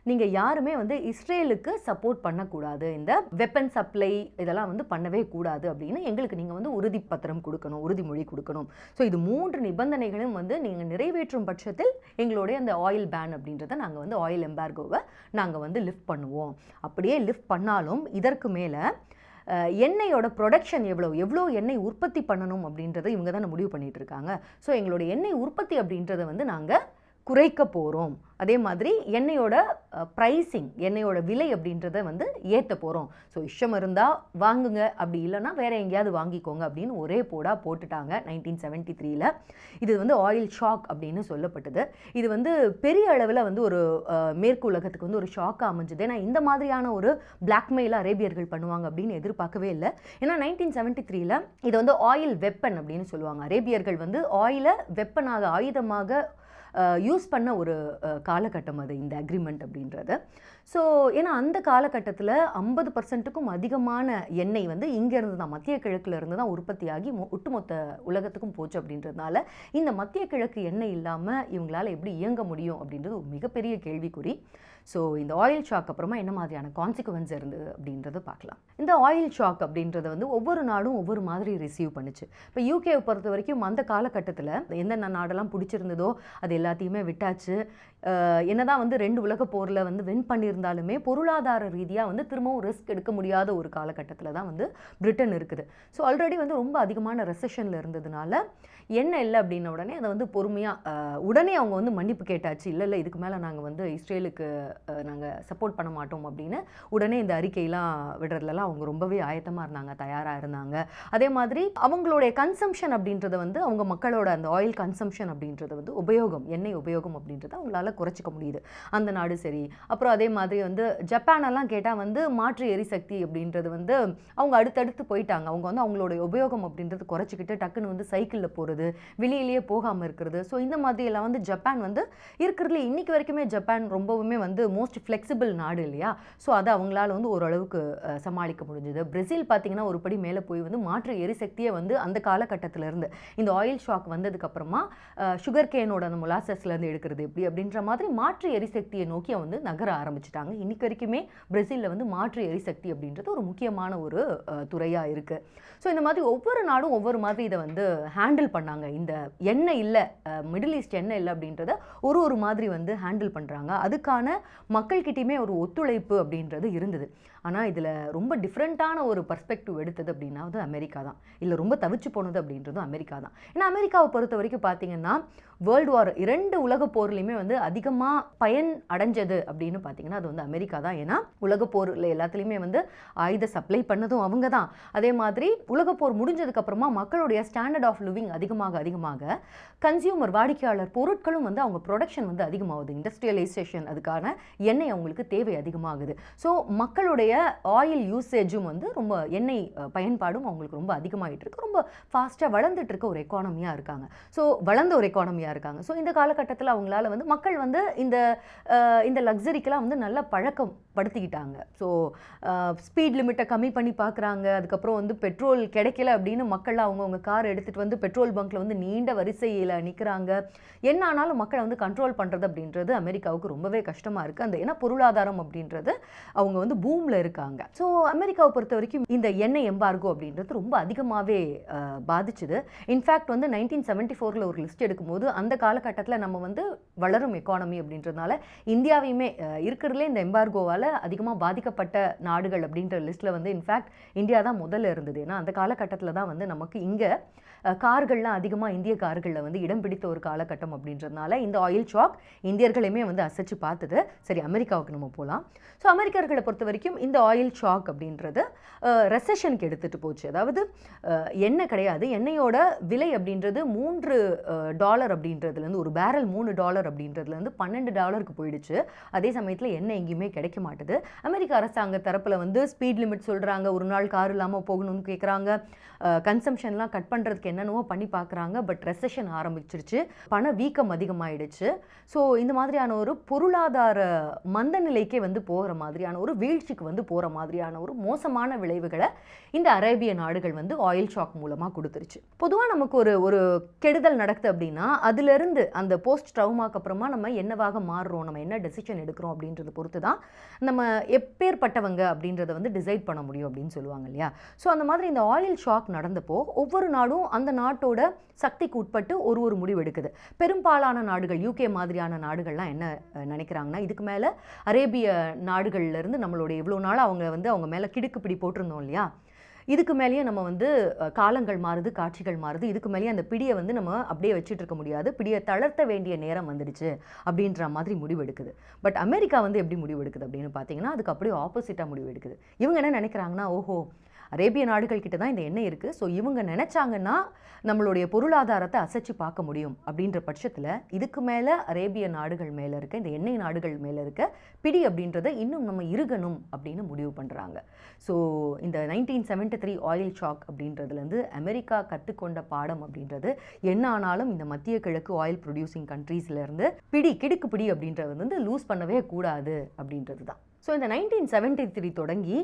நீங்கள் யாருமே வந்து இஸ்ரேலுக்கு சப்போர்ட் பண்ணக்கூடாது, இந்த வெப்பன் சப்ளை இதெல்லாம் வந்து பண்ணவே கூடாது அப்படின்னு எங்களுக்கு நீங்கள் வந்து உறுதிப்பத்திரம் கொடுக்கணும், உறுதிமொழி கொடுக்கணும். ஸோ இது 3 நிபந்தனைகளும் வந்து நீங்கள் நிறைவேற்றும் பட்சத்தில் எங்களுடைய அந்த ஆயில் பேன் அப்படின்றத நாங்கள் வந்து ஆயில் எம்பார்கோவை நாங்கள் வந்து லிஃப்ட் பண்ணுவோம். அப்படியே லிஃப்ட் பண்ணாலும் இதற்கு மேலே எண்ணெயோட ப்ரொடக்ஷன் எவ்வளோ எண்ணெய் உற்பத்தி பண்ணணும் அப்படின்றத இவங்க தான் முடிவு பண்ணிகிட்டு இருக்காங்க. ஸோ எங்களோட எண்ணெய் உற்பத்தி அப்படின்றத வந்து நாங்கள் குறைக்க போகிறோம். அதே மாதிரி எண்ணெயோட ப்ரைஸிங், எண்ணெயோட விலை அப்படின்றத வந்து ஏற்ற போகிறோம். ஸோ இஷ்டம் இருந்தால் வாங்குங்க, அப்படி இல்லைன்னா வேறு எங்கேயாவது வாங்கிக்கோங்க அப்படின்னு ஒரே போடாக போட்டுட்டாங்க 1973. இது வந்து ஆயில் ஷாக் அப்படின்னு சொல்லப்பட்டது. இது வந்து பெரிய அளவில் வந்து ஒரு மேற்கு உலகத்துக்கு வந்து ஒரு ஷாக்காக அமைஞ்சுது. ஏன்னா இந்த மாதிரியான ஒரு பிளாக்மெயிலாக அரேபியர்கள் பண்ணுவாங்க அப்படின்னு எதிர்பார்க்கவே இல்லை. ஏன்னா 1973 இது வந்து ஆயில் வெப்பன் அப்படின்னு சொல்லுவாங்க. அரேபியர்கள் வந்து ஆயிலை வெப்பனாக, ஆயுதமாக யூஸ் பண்ண ஒரு காலகட்டம் அது இந்த அக்ரிமெண்ட் அப்படின்றது. ஸோ ஏன்னா அந்த காலகட்டத்தில் 50%க்கும் அதிகமான எண்ணெய் வந்து இங்கேருந்து தான், மத்திய கிழக்கில் இருந்து தான் உற்பத்தியாகி ஒட்டுமொத்த உலகத்துக்கும் போச்சு. அப்படின்றதுனால இந்த மத்திய கிழக்கு எண்ணெய் இல்லாமல் இவங்களால் எப்படி இயங்க முடியும் அப்படின்றது ஒரு மிகப்பெரிய கேள்விக்குறி. ஸோ இந்த ஆயில் ஷாக் அப்புறமா என்ன மாதிரியான கான்சிக்வன்ஸ் இருந்தது அப்படின்றத பார்க்கலாம். இந்த ஆயில் ஷாக் அப்படின்றத வந்து ஒவ்வொரு நாடும் ஒவ்வொரு மாதிரி ரிசீவ் பண்ணுச்சு. இப்போ யூகேவை பொறுத்த வரைக்கும் அந்த காலகட்டத்தில் எந்தெந்த நாடெல்லாம் பிடிச்சிருந்ததோ அது எல்லாத்தையுமே விட்டாச்சு. என்னதான் வந்து 2 உலக போரில் வந்து வின் பண்ணியிருந்தாலுமே பொருளாதார ரீதியாக வந்து திரும்பவும் ரிஸ்க் எடுக்க முடியாத ஒரு காலகட்டத்தில் தான் வந்து பிரிட்டன் இருக்குது. ஸோ ஆல்ரெடி வந்து ரொம்ப அதிகமான ரெசஷனில் இருந்ததுனால என்ன இல்லை அப்படின்ன உடனே அதை வந்து பொறுமையாக உடனே அவங்க வந்து மன்னிப்பு கேட்டாச்சு. இல்லை இதுக்கு மேலே நாங்கள் வந்து இஸ்ரேலுக்கு நாங்கள் சப்போர்ட் பண்ண மாட்டோம் அப்படின்னு உடனே இந்த அறிக்கையெல்லாம் விடுறதுலலாம் அவங்க ரொம்பவே ஆயத்தமாக இருந்தாங்க, தயாராக இருந்தாங்க. அதே மாதிரி அவங்களுடைய கன்சம்ஷன் அப்படின்றத வந்து அவங்க மக்களோட அந்த ஆயில் கன்சம்ஷன் அப்படின்றத வந்து உபயோகம், எண்ணெய் உபயோகம் அப்படின்றத அவங்களால குறைச்சிக்க முடியுது அந்த நாடு. சரி, அப்புறம் அதே மாதிரி வந்து ஜப்பானெல்லாம் கேட்டால் வந்து மாற்று எரிசக்தி அப்படின்றது வந்து அவங்க அடுத்தடுத்து போயிட்டாங்க. அவங்க வந்து அவங்களுடைய உபயோகம் அப்படின்றது குறைச்சிக்கிட்டு டக்குன்னு வந்து சைக்கிளில் போகிறது, வெளியிலேயே போகாமல் இருக்கிறது. ஸோ இந்த மாதிரி எல்லாம் வந்து ஜப்பான் வந்து இருக்கிறதுல இன்னைக்கு வரைக்குமே ஜப்பான் ரொம்பவுமே வந்து மோஸ்ட் ஃப்ளெக்சிபிள் நாடு இல்லையா. ஸோ அதை அவங்களால வந்து ஓரளவுக்கு சமாளிக்க முடிஞ்சது. பிரேசில் பார்த்தீங்கன்னா ஒரு படி மேலே போய் வந்து மாற்று எரிசக்தியை வந்து அந்த காலகட்டத்திலேருந்து இந்த ஆயில் ஷாக் வந்ததுக்கப்புறமா சுகர் கேனோட அந்த மொலாசஸ்லேருந்து எடுக்கிறது எப்படி அப்படின்ற மாதிரி மாற்று எரிசக்தியை நோக்கி வந்து நகர ஆரம்பிச்சிட்டாங்க. இன்னைக்கு வரைக்குமே பிரேசிலில் வந்து மாற்று எரிசக்தி அப்படின்றது ஒரு முக்கியமான ஒரு துறையாக இருக்குது. ஸோ இந்த மாதிரி ஒவ்வொரு நாடும் ஒவ்வொரு மாதிரி இதை வந்து ஹேண்டில் பண்ணாங்க. இந்த எண்ணெய் இல்லை, மிடில் ஈஸ்ட் எண்ணெய் இல்லை அப்படின்றத ஒரு மாதிரி வந்து ஹேண்டில் பண்ணுறாங்க. அதுக்கான மக்கள்கிட்டையுமே ஒரு ஒத்துழைப்பு அப்படின்றது இருந்தது. ஆனால் இதில் ரொம்ப டிஃப்ரெண்ட்டான ஒரு பர்ஸ்பெக்டிவ் எடுத்தது அப்படின்னா வந்து அமெரிக்கா தான். இல்லை ரொம்ப தவிச்சு போனது அப்படின்றதும் அமெரிக்கா தான். ஏன்னா அமெரிக்காவை பொறுத்த வரைக்கும் பார்த்தீங்கன்னா வேர்ல்டு வார் 2 உலக போர்லையுமே வந்து அதிகமாக பயன் அடைஞ்சது அப்படின்னு பார்த்தீங்கன்னா அது வந்து அமெரிக்கா தான். ஏன்னா உலக போரில் எல்லாத்துலேயுமே வந்து ஆயுத சப்ளை பண்ணதும் அவங்க தான். அதே மாதிரி உலகப்போர் முடிஞ்சதுக்கப்புறமா மக்களுடைய ஸ்டாண்டர்ட் ஆஃப் லிவிங் அதிகமாக கன்சியூமர் வாடிக்கையாளர் பொருட்களும் வந்து அவங்க ப்ரொடக்ஷன் வந்து அதிகமாகுது. இண்டஸ்ட்ரியலைசேஷன், அதுக்கான எண்ணெய் அவங்களுக்கு தேவை அதிகமாகுது. ஸோ மக்களுடைய ஆயில் யூசேஜும் வந்து ரொம்ப, எண்ணெய் பயன்பாடும் அவங்களுக்கு ரொம்ப அதிகமாகிட்டு இருக்கு. ரொம்ப ஃபாஸ்ட்டாக வளர்ந்துட்டு இருக்க ஒரு எக்கானமியாக இருக்காங்க. ஸோ வளர்ந்த ஒரு எக்கானமியாக இருக்காங்க. ஸோ இந்த காலகட்டத்தில் அவங்களால வந்து மக்கள் மக்கள் வந்து இந்த லக்ஸரிக்கெல்லாம் வந்து நல்லா பழக்கம் படுத்திக்கிட்டாங்க. ஸோ ஸ்பீட் லிமிட்டை கம்மி பண்ணி பார்க்குறாங்க. அதுக்கப்புறம் வந்து பெட்ரோல் கிடைக்கல அப்படின்னு மக்கள் அவங்கவுங்க கார் எடுத்துகிட்டு வந்து பெட்ரோல் பங்க்கில் வந்து நீண்ட வரிசையில் நிற்கிறாங்க. என்ன ஆனாலும் மக்களை வந்து கண்ட்ரோல் பண்ணுறது அப்படின்றது அமெரிக்காவுக்கு ரொம்பவே கஷ்டமாக இருக்குது. அந்த ஏன்னா பொருளாதாரம் அப்படின்றது அவங்க வந்து பூமில் இருக்காங்க. ஸோ அமெரிக்காவை பொறுத்த வரைக்கும் இந்த எண்ணெய் எம்பார்கோ அப்படின்றது ரொம்ப அதிகமாகவே பாதிச்சுது. இன்ஃபேக்ட் வந்து 1974 ஒரு லிஸ்ட் எடுக்கும்போது அந்த காலகட்டத்தில் நம்ம வந்து வளரும் எக்கானமி அப்படின்றதுனால இந்தியாவையுமே இருக்கிறதுலே இந்த எம்பார்கோவால் அதிகமாக பாதிக்கப்பட்ட நாடுகள் அப்படின்ற லிஸ்ட்டில் வந்து இன்ஃபேக்ட் இந்தியா தான் முதல்ல இருந்தது. ஏன்னா அந்த காலகட்டத்தில் தான் வந்து நமக்கு இங்கே கார்கள்லாம் அதிகமாக இந்திய கார்களில் வந்து இடம் பிடித்த ஒரு காலகட்டம் அப்படின்றதுனால இந்த ஆயில் ஷாக் இந்தியர்களையுமே வந்து அசைச்சு பார்த்துது. சரி, அமெரிக்காவுக்கு நம்ம போகலாம். ஸோ அமெரிக்கர்களை பொறுத்த வரைக்கும் இந்த ஆயில் ஷாக் அப்படின்றது ரெசஷனுக்கு எடுத்துகிட்டு போச்சு. அதாவது எண்ணெய் கிடையாது, எண்ணெயோட விலை அப்படின்றது $3 அப்படின்றதுலேருந்து ஒரு பேரல் $3 அப்படின்றதுலேருந்து $12 போயிடுச்சு. அதே சமயத்தில் எண்ணெய் எங்கேயுமே கிடைக்க மாட்டுது. அமெரிக்க அரசாங்க தரப்பில் வந்து ஸ்பீட் லிமிட் சொல்கிறாங்க, ஒரு நாள் கார் இல்லாமல் போகணும்னு கேட்குறாங்க, கன்சம்ஷன்லாம் கட் பண்ணுறதுக்கு என்னென்னவோ பண்ணி பார்க்குறாங்க. பட் ரெசஷன் ஆரம்பிச்சிருச்சு, பண வீக்கம் அதிகமாகிடுச்சு. ஸோ இந்த மாதிரியான ஒரு பொருளாதார மந்த நிலைக்கே வந்து போகிற மாதிரியான ஒரு வீழ்ச்சிக்கு வந்து போகிற மாதிரியான ஒரு மோசமான விளைவுகளை இந்த அரேபிய நாடுகள் வந்து ஆயில் ஷாக் மூலமாக கொடுத்துருச்சு. பொதுவாக நமக்கு ஒரு கெடுதல் நடக்குது அப்படின்னா அதிலிருந்து அந்த போஸ்ட் ட்ரவுமாக்கு அப்புறமா நம்ம என்னவாக மாறுறோம், நம்ம என்ன டெசிஷன் எடுக்கிறோம் அப்படின்றத பொறுத்து தான் நம்ம எப்பேற்பட்டவங்க அப்படின்றத வந்து டிசைட் பண்ண முடியும் அப்படின்னு சொல்லுவாங்க இல்லையா. ஸோ அந்த மாதிரி இந்த ஆயில் ஷாக் நடந்தப்போ ஒவ்வொரு நாடும் அந்த நாட்டோட சக்திக்கு உட்பட்டு ஒரு முடிவு எடுக்குது. பெரும்பாலான நாடுகள், யூகே மாதிரியான நாடுகள்லாம் என்ன நினைக்கிறாங்கன்னா, இதுக்கு மேலே அரேபிய நாடுகள்லேருந்து நம்மளோட இவ்வளோ நாள் அவங்க மேலே கிடுக்குப்பிடி போட்டிருந்தோம் இல்லையா, இதுக்கு மேலேயே நம்ம வந்து காலங்கள் மாறுது, காட்சிகள் மாறுது, இதுக்கு மேலேயே அந்த பிடியை வந்து நம்ம அப்படியே வச்சுட்டு இருக்க முடியாது, பிடியை தளர்த்த வேண்டிய நேரம் வந்துடுச்சு அப்படின்ற மாதிரி முடிவு எடுக்குது. பட் அமெரிக்கா வந்து எப்படி முடிவு எடுக்குது அப்படின்னு பார்த்தீங்கன்னா அதுக்கு அப்படியே ஆப்போசிட்டாக முடிவு எடுக்குது. இவங்க என்ன நினைக்கிறாங்கன்னா, ஓஹோ அரேபிய நாடுகள் கிட்ட தான் இந்த எண்ணெய் இருக்குது, ஸோ இவங்க நினச்சாங்கன்னா நம்மளுடைய பொருளாதாரத்தை அசைச்சு பார்க்க முடியும் அப்படின்ற பட்சத்தில் இதுக்கு மேலே அரேபிய நாடுகள் மேலே இருக்க, இந்த எண்ணெய் நாடுகள் மேலே இருக்க பிடி அப்படின்றத இன்னும் நம்ம இருகணும் அப்படின்னு முடிவு பண்ணுறாங்க. ஸோ இந்த 1973 ஆயில் ஷாக் அப்படின்றதுலேருந்து அமெரிக்கா கற்றுக்கொண்ட பாடம் அப்படின்றது என்ன ஆனாலும் இந்த மத்திய கிழக்கு ஆயில் ப்ரொடியூசிங் கண்ட்ரீஸ்லேருந்து கிடுக்கு பிடி அப்படின்றது வந்து லூஸ் பண்ணவே கூடாது அப்படின்றது தான். ஸோ இந்த 1973 தொடங்கி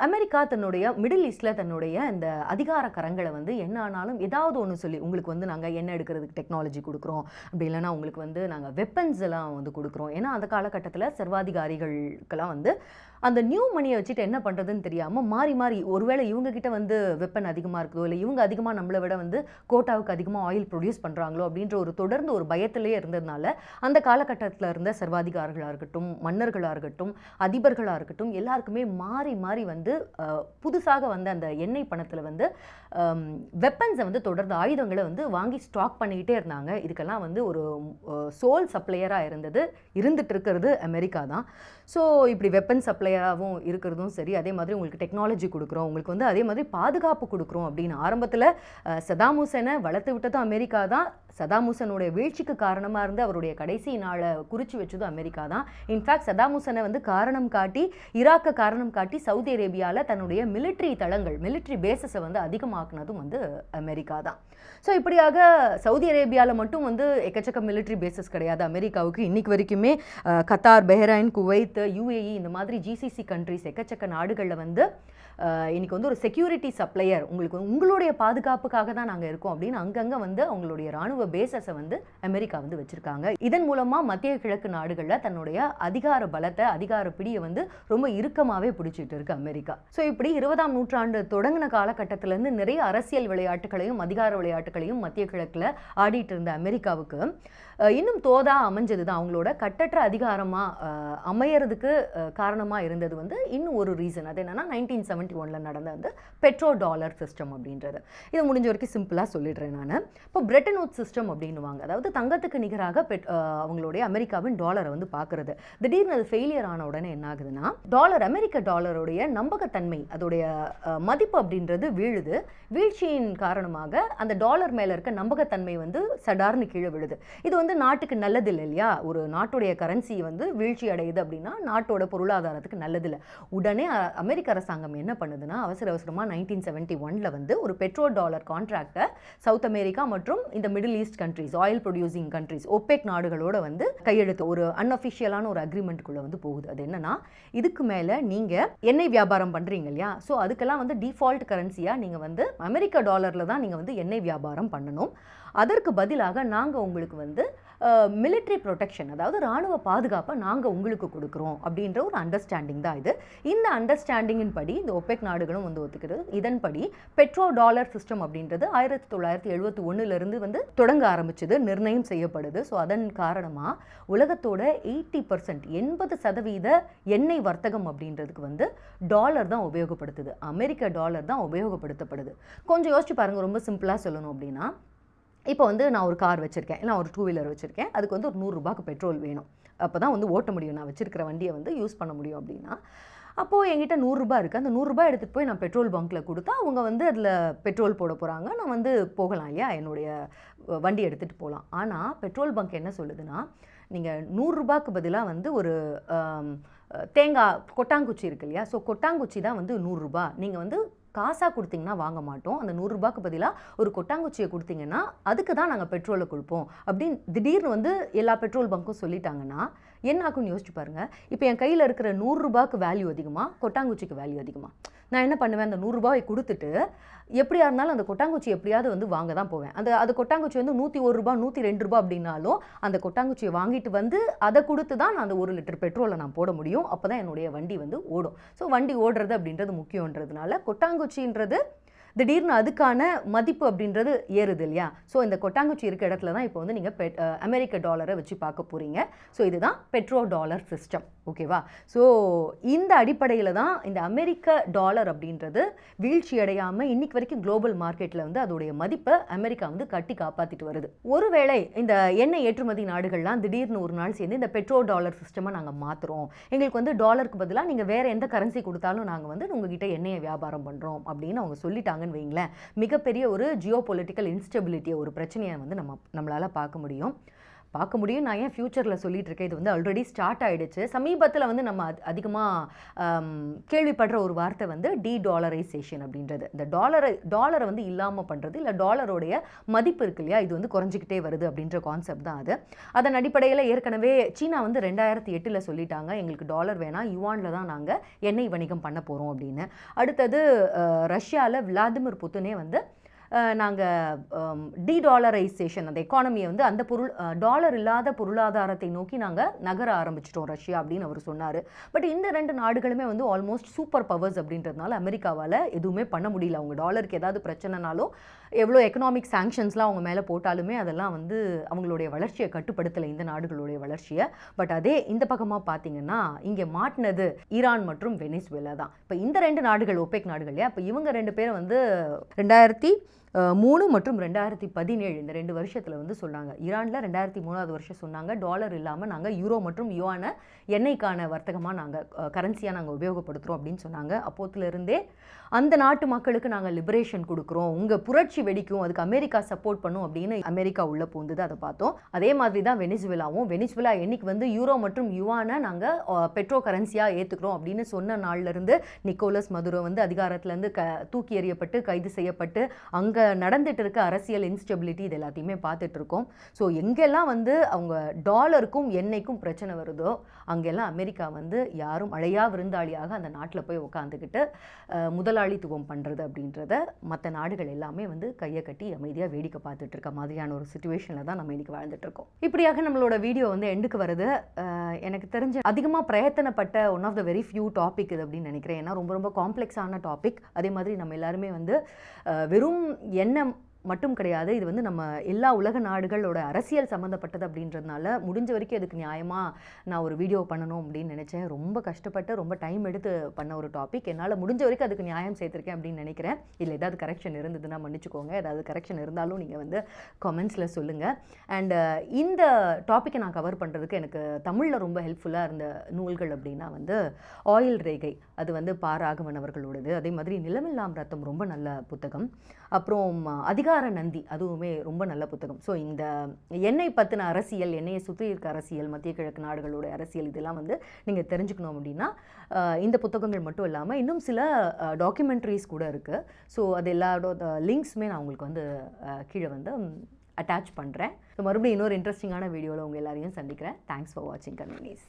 அமெரிக்கா தன்னுடைய மிடில் ஈஸ்டில் தன்னுடைய இந்த அதிகார கரங்களை வந்து என்ன ஆனாலும் ஏதாவது ஒன்று சொல்லி, உங்களுக்கு வந்து நாங்கள் எண்ணெய் எடுக்கிறதுக்கு டெக்னாலஜி கொடுக்குறோம், அப்படி இல்லைனா உங்களுக்கு வந்து நாங்கள் வெப்பன்ஸ் எல்லாம் வந்து கொடுக்குறோம். ஏன்னா அந்த காலகட்டத்தில் சர்வாதிகாரிகளுக்கெல்லாம் வந்து அந்த நியூ மணியை வச்சுட்டு என்ன பண்ணுறதுன்னு தெரியாமல் மாறி ஒருவேளை இவங்ககிட்ட வந்து வெப்பன் அதிகமாக இருக்குதோ, இல்லை இவங்க அதிகமாக நம்மளை விட வந்து கோட்டாவுக்கு அதிகமாக ஆயில் ப்ரொடியூஸ் பண்ணுறாங்களோ அப்படின்ற தொடர்ந்து ஒரு பயத்திலே இருந்ததுனால அந்த காலகட்டத்தில் இருந்த சர்வாதிகாரிகளாக இருக்கட்டும், மன்னர்களாக இருக்கட்டும், அதிபர்களாக இருக்கட்டும், எல்லாருக்குமே மாறி வந்து புதுசாக வந்த அந்த எண்ணெய் பணத்தில் வந்து வெப்பன்ஸை வந்து தொடர்ந்து ஆயுதங்களை வந்து வாங்கி ஸ்டாக் பண்ணிக்கிட்டே இருந்தாங்க. இதுக்கெல்லாம் வந்து ஒரு சோல் சப்ளையராக இருந்துட்டு இருக்கிறது அமெரிக்கா தான். ஸோ இப்படி வெப்பன் சப்ளையராகவும் இருக்கிறதும் சரி, அதே மாதிரி உங்களுக்கு டெக்னாலஜி கொடுக்குறோம், உங்களுக்கு வந்து அதே மாதிரி பாதுகாப்பு கொடுக்குறோம் அப்படின்னு ஆரம்பத்தில் சதாம் ஹுசேனை வளர்த்து விட்டதும் அமெரிக்கா தான். சதாம் ஹுசேனுடைய வீழ்ச்சிக்கு காரணமாக இருந்து அவருடைய கடைசி நாளை குறித்து வச்சதும் அமெரிக்கா தான். இன்ஃபேக்ட் சதாம் ஹுசேனை வந்து ஈராக்கை காரணம் காட்டி சவுதி அரேபியாவில் தன்னுடைய மிலிட்ரி பேஸஸை வந்து அதிகமாக்குனதும் வந்து அமெரிக்கா தான். ஸோ இப்படியாக சவுதி அரேபியாவில் மட்டும் வந்து எக்கச்சக்க மிலிட்ரி பேஸஸ் கிடையாது அமெரிக்காவுக்கு. இன்றைக்கு வரைக்குமே கத்தார், பஹ்ரைன், குவைத், UAE இந்த மாதிரி GCC கண்ட்ரிஸ் எக்கச்சக்க நாடுகளில் வந்து இன்றைக்கி வந்து ஒரு செக்யூரிட்டி சப்ளையர், உங்களுடைய பாதுகாப்புக்காக தான் நாங்கள் இருக்கோம் அப்படின்னு அங்கங்கே வந்து அவங்களுடைய இராணுவ பேஸஸை வந்து அமெரிக்கா வந்து வச்சுருக்காங்க. இதன் மூலமாக மத்திய கிழக்கு நாடுகளில் தன்னுடைய அதிகார பலத்தை, அதிகார பிடியை வந்து ரொம்ப இறுக்கமாகவே பிடிச்சிட்டு இருக்கு அமெரிக்கா. ஸோ இப்படி 20ஆம் நூற்றாண்டு தொடங்கின காலகட்டத்திலேருந்து நிறைய அரசியல் விளையாட்டுகளையும் அதிகார விளையாட்டுகளையும் மத்திய கிழக்கில் ஆடிட்டு இருந்த அமெரிக்காவுக்கு இன்னும் தோதா அமைஞ்சது தான் அவங்களோட கட்டற்ற அதிகாரமாக அமையறதுக்கு காரணமாக இருந்தது வந்து இன்னும் ஒரு ரீசன். அது என்னென்னா 1971 நடந்த வந்து பெட்ரோ டாலர் சிஸ்டம் அப்படின்றது. இது முடிஞ்ச வரைக்கும் சிம்பிளாக சொல்லிடுறேன் நான். இப்போ பிரெட்டன் வூட்ஸ் சிஸ்டம் அப்படின்னுவாங்க, அதாவது தங்கத்துக்கு நிகராக அவங்களுடைய அமெரிக்காவின் டாலரை வந்து பார்க்குறது. திடீர்னு அது ஃபெயிலியர் ஆன உடனே என்ன ஆகுதுன்னா, அமெரிக்க டாலருடைய டாலருடைய நம்பகத்தன்மை, அதோடைய மதிப்பு அப்படின்றது வீழுது. வீழ்ச்சியின் காரணமாக அந்த டாலர் மேலே இருக்க நம்பகத்தன்மை வந்து சடார்னு கீழே விழுது. இது வந்து நாட்டுக்கு நல்லதில்லை இல்லையா? ஒரு நாட்டுடைய கரன்சி வந்து வீழ்ச்சி அடையுது அப்படின்னா நாட்டோட பொருளாதாரத்துக்கு நல்லதில்லை. உடனே அமெரிக்க அரசாங்கம் என்ன பண்ணுதுன்னா, அவசரமாக 1971 வந்து ஒரு பெட்ரோல் டாலர் கான்ட்ராக்டை சவுத் அமெரிக்கா மற்றும் இந்த middle east countries, oil producing countries, OPEC நாடுகளோட வந்து கையெழுத்து ஒரு அன்அஃபிஷியலான ஒரு அக்ரிமெண்ட்டுக்குள்ளே வந்து போகுது. அது என்னன்னா, இதுக்கு மேலே நீங்கள் எண்ணெய் வியாபாரம் பண்ணுறீங்க இல்லையா, ஸோ அதுக்கெல்லாம் வந்து டிஃபால்ட் கரன்சியாக நீங்கள் வந்து அமெரிக்க டாலரில் தான் நீங்கள் வந்து எண்ணெய் வியாபாரம் பண்ணணும். அதற்கு பதிலாக நாங்கள் உங்களுக்கு வந்து மிலிட்ரி ப்ரொடெக்ஷன், அதாவது இராணுவ பாதுகாப்பை நாங்கள் உங்களுக்கு கொடுக்குறோம் அப்படின்ற ஒரு அண்டர்ஸ்டாண்டிங் தான் இது. இந்த அண்டர்ஸ்டாண்டிங்கின் படி இந்த ஒபெக் நாடுகளும் வந்து ஒத்துக்கிறது. இதன்படி பெட்ரோ டாலர் சிஸ்டம் அப்படின்றது 1971 வந்து தொடங்க ஆரம்பிச்சது, நிர்ணயம் செய்யப்படுது. ஸோ அதன் காரணமாக உலகத்தோட 80%, 80% எண்ணெய் வர்த்தகம் அப்படின்றதுக்கு வந்து டாலர் தான் உபயோகப்படுத்துது, அமெரிக்க டாலர் தான் உபயோகப்படுத்தப்படுது. கொஞ்சம் யோசிச்சு பாருங்கள். ரொம்ப சிம்பிளாக சொல்லணும் அப்படின்னா, இப்போ வந்து நான் ஒரு கார் வச்சுருக்கேன், இல்லை ஒரு 2 வீலர் வச்சுருக்கேன். அதுக்கு வந்து ஒரு 100 ரூபாய்க்கு பெட்ரோல் வேணும். அப்போ தான் வந்து ஓட்ட முடியும், நான் வச்சுருக்கிற வண்டியை வந்து யூஸ் பண்ண முடியும் அப்படின்னா. அப்போது என்கிட்ட 100 ரூபாய் இருக்குது. அந்த 100 ரூபாய் எடுத்துகிட்டு போய் நான் பெட்ரோல் பங்க்கில் கொடுத்தா அவங்க வந்து அதில் பெட்ரோல் போட போகிறாங்க. நான் வந்து போகலாம் இல்லையா, என்னுடைய வண்டி எடுத்துகிட்டு போகலாம். ஆனால் பெட்ரோல் பங்க் என்ன சொல்லுதுன்னா, நீங்கள் 100 ரூபாய்க்கு பதிலாக வந்து ஒரு தேங்காய் கொட்டாங்குச்சி இருக்கு இல்லையா, ஸோ கொட்டாங்குச்சி தான் வந்து 100 ரூபாய். நீங்கள் வந்து காசாக கொடுத்தீங்கன்னா வாங்க மாட்டோம். அந்த 100 ரூபாய்க்கு பதிலாக ஒரு கொட்டாங்குச்சியை கொடுத்தீங்கன்னா அதுக்கு தான் நாங்கள் பெட்ரோலை கொடுப்போம் அப்படின்னு திடீர்னு வந்து எல்லா பெட்ரோல் பங்க்கும் சொல்லிட்டாங்கன்னா என்ன ஆகும்னு யோசிச்சு பாருங்கள். இப்போ என் கையில் இருக்கிற 100 ரூபாய்க்கு வேல்யூ அதிகமாக, கொட்டாங்குச்சிக்கு வேல்யூ அதிகமாக? நான் என்ன பண்ணுவேன், அந்த 100 ரூபாயை கொடுத்துட்டு எப்படியா இருந்தாலும் அந்த கொட்டாங்குச்சி எப்படியாவது வந்து வாங்க தான் போவேன். அது கொட்டாங்குச்சி வந்து 101 ரூபாய் 102 ரூபாய் அப்படின்னாலும் அந்த கொட்டாங்குச்சியை வாங்கிட்டு வந்து அதை கொடுத்து தான் நான் அந்த 1 லிட்டர் பெட்ரோலை நான் போட முடியும். அப்போ தான் என்னுடைய வண்டி வந்து ஓடும். ஸோ வண்டி ஓடுறது அப்படின்றது முக்கியன்றதுனால கொட்டாங்குச்சின்றது திடீர்னு அதுக்கான மதிப்பு அப்படின்றது ஏறுது இல்லையா. ஸோ இந்த கொட்டாங்குச்சி இருக்க இடத்துல தான் இப்போ வந்து நீங்கள் அமெரிக்க டாலரை வச்சு பார்க்க போகிறீங்க. ஸோ இதுதான் பெட்ரோ டாலர் சிஸ்டம். ஓகேவா? ஸோ இந்த அடிப்படையில் தான் இந்த அமெரிக்க டாலர் அப்படின்றது வீழ்ச்சி அடையாமல் இன்னைக்கு வரைக்கும் குளோபல் மார்க்கெட்டில் வந்து அதோடைய மதிப்பை அமெரிக்கா வந்து கட்டி காப்பாற்றிட்டு வருது. ஒருவேளை இந்த எண்ணெய் ஏற்றுமதி நாடுகள்லாம் திடீர்னு ஒரு நாள் சேர்ந்து இந்த பெட்ரோ டாலர் சிஸ்டமை நாங்கள் மாற்றுறோம், எங்களுக்கு வந்து டாலருக்கு பதிலாக நீங்கள் வேறு எந்த கரன்சி கொடுத்தாலும் நாங்கள் வந்து உங்ககிட்ட எண்ணெயை வியாபாரம் பண்ணுறோம் அப்படின்னு அவங்க சொல்லிட்டாங்கன்னு வைங்களேன், மிகப்பெரிய ஒரு ஜியோ பொலிட்டிக்கல் இன்ஸ்டெபிலிட்டியை, ஒரு பிரச்சனையை வந்து நம்மளால் பார்க்க முடியும். நான் ஏன் ஃப்யூச்சரில் சொல்லிட்டு இருக்கேன், இது வந்து ஆல்ரெடி ஸ்டார்ட் ஆகிடுச்சு. சமீபத்தில் வந்து நம்ம அதிகமாக கேள்விப்படுற ஒரு வார்த்தை வந்து டீடாலரைசேஷன் அப்படின்றது. இந்த டாலரை வந்து இல்லாமல் பண்ணுறது, இல்லை டாலருடைய மதிப்பு இருக்கு இல்லையா, இது வந்து குறைஞ்சிக்கிட்டே வருது அப்படின்ற கான்செப்ட் தான் அது. அதன் அடிப்படையில் ஏற்கனவே சீனா வந்து 2008 சொல்லிட்டாங்க, எங்களுக்கு டாலர் வேணாம், யுவானில் தான் நாங்கள் எண்ணெய் வணிகம் பண்ண போகிறோம் அப்படின்னு. அடுத்தது ரஷ்யாவில் விளாடிமிர் புட்டினே வந்து நாங்கள் டீடாலரைசேஷன், அந்த எக்கானமியை வந்து அந்த டாலர் இல்லாத பொருளாதாரத்தை நோக்கி நாங்கள் நகர ஆரம்பிச்சிட்டோம் ரஷ்யா அப்படின்னு அவர் சொன்னார். பட் இந்த 2 நாடுகளுமே வந்து ஆல்மோஸ்ட் சூப்பர் பவர்ஸ் அப்படின்றதுனால அமெரிக்காவால் எதுவுமே பண்ண முடியல. அவங்க டாலருக்கு ஏதாவது பிரச்சனைனாலும் எவ்வளோ எக்கனாமிக் சாங்ஷன்ஸ்லாம் அவங்க மேலே போட்டாலுமே அதெல்லாம் வந்து அவங்களுடைய வளர்ச்சியை கட்டுப்படுத்தலை, இந்த நாடுகளுடைய வளர்ச்சியை. பட் அதே இந்த பக்கமாக பார்த்தீங்கன்னா இங்கே மாட்டினது ஈரான் மற்றும் வெனிசுவேலா தான். இப்போ இந்த 2 நாடுகள் ஒபெக் நாடுகள் இல்லையா, இப்போ இவங்க 2 பேரும் வந்து 2003 மற்றும் 2017 இந்த 2 வருஷத்தில் வந்து சொன்னாங்க. ஈரானில் 2003 வருஷம் சொன்னாங்க, டாலர் இல்லாமல் நாங்கள் யூரோ மற்றும் யுவானை எண்ணெய்க்கான வர்த்தகமாக நாங்கள் கரன்சியாக நாங்கள் உபயோகப்படுத்துகிறோம் அப்படின்னு சொன்னாங்க. அப்போத்துலேருந்தே அந்த நாட்டு மக்களுக்கு நாங்கள் லிபரேஷன் கொடுக்குறோம், உங்கள் புரட்சி வெடிக்கும், அதுக்கு அமெரிக்கா சப்போர்ட் பண்ணும் அப்படின்னு அமெரிக்கா உள்ளே பூந்தது, அதை பார்த்தோம். அதே மாதிரி தான் வெனிசுவேலா என்னைக்கு வந்து யூரோ மற்றும் யுவானை நாங்கள் பெட்ரோ கரன்சியாக ஏற்றுக்கிறோம் அப்படின்னு சொன்ன நாள்லேருந்து நிக்கோலஸ் மதுரோ வந்து அதிகாரத்துலேருந்து தூக்கி எறியப்பட்டு கைது செய்யப்பட்டு அங்கே நடந்துட்டு இருக்க அரசியல் இன்ஸ்டெபிலிட்டி இது எல்லாத்தையுமே பார்த்துட்டு இருக்கோம். ஸோ எங்கெல்லாம் வந்து அவங்க டாலருக்கும் எண்ணெய்க்கும் பிரச்சனை வருதோ அங்கெல்லாம் அமெரிக்கா வந்து யாரும் அழையா விருந்தாளியாக அந்த நாட்டில் போய் உட்காந்துக்கிட்டு முதலாளித்துவம் பண்ணுறது அப்படின்றத மற்ற நாடுகள் எல்லாமே வந்து கையை கட்டி அமைதியாக வேடிக்கை பார்த்துட்டு இருக்க மாதிரியான ஒரு சுச்சுவேஷனில் தான் நம்ம இன்றைக்கி வாழ்ந்துட்டு இருக்கோம். இப்படியாக நம்மளோட வீடியோ வந்து எண்டுக்கு வருது. எனக்கு தெரிஞ்ச அதிகமாக பிரயத்தனப்பட்ட one of the very few topic இது அப்படின்னு நினைக்கிறேன். ஏன்னா ரொம்ப ரொம்ப காம்ப்ளெக்ஸான டாபிக். அதே மாதிரி நம்ம எல்லாருமே வந்து வெறும் எண்ணெய் மட்டும் கிடையாது, இது வந்து நம்ம எல்லா உலக நாடுகளோட அரசியல் சம்மந்தப்பட்டது அப்படின்றதுனால முடிஞ்ச வரைக்கும் அதுக்கு நியாயமாக நான் ஒரு வீடியோ பண்ணணும் அப்படின்னு நினச்சேன். ரொம்ப கஷ்டப்பட்டு ரொம்ப டைம் எடுத்து பண்ண ஒரு டாபிக். என்னால் முடிஞ்ச வரைக்கும் அதுக்கு நியாயம் சேர்த்துருக்கேன் அப்படின்னு நினைக்கிறேன். இல்லை ஏதாவது கரெக்ஷன் இருந்ததுன்னா மன்னிச்சுக்கோங்க. ஏதாவது கரெக்ஷன் இருந்தாலும் நீங்கள் வந்து கமெண்ட்ஸில் சொல்லுங்கள். அண்ட் இந்த டாப்பிக்கை நான் கவர் பண்ணுறதுக்கு எனக்கு தமிழில் ரொம்ப ஹெல்ப்ஃபுல்லாக இருந்த நூல்கள் அப்படின்னா வந்து ஆயில் ரேகை, அது வந்து பா. ராகவன் அவர்களோடது. அதே மாதிரி நிலமெல்லாம் ரத்தம் ரொம்ப நல்ல புத்தகம். அப்புறம் அதிகார நந்தி, அதுவுமே ரொம்ப நல்ல புத்தகம். ஸோ இந்த எண்ணெய் பற்றின அரசியல், எண்ணெயை சுற்றி இருக்க அரசியல், மத்திய கிழக்கு நாடுகளோட அரசியல், இதெல்லாம் வந்து நீங்கள் தெரிஞ்சுக்கணும் அப்படின்னா இந்த புத்தகங்கள் மட்டும் இல்லாமல் இன்னும் சில டாக்குமெண்ட்ரிஸ் கூட இருக்குது. ஸோ அது எல்லாரோட லிங்க்ஸுமே நான் உங்களுக்கு வந்து கீழே வந்து அட்டாச் பண்ணுறேன். ஸோ மறுபடியும் இன்னொரு இன்ட்ரெஸ்டிங்கான வீடியோவில் உங்கள் எல்லாரையும் சந்திக்கிறேன். தேங்க்ஸ் ஃபார் வாட்சிங் கன்வீனிஸ்.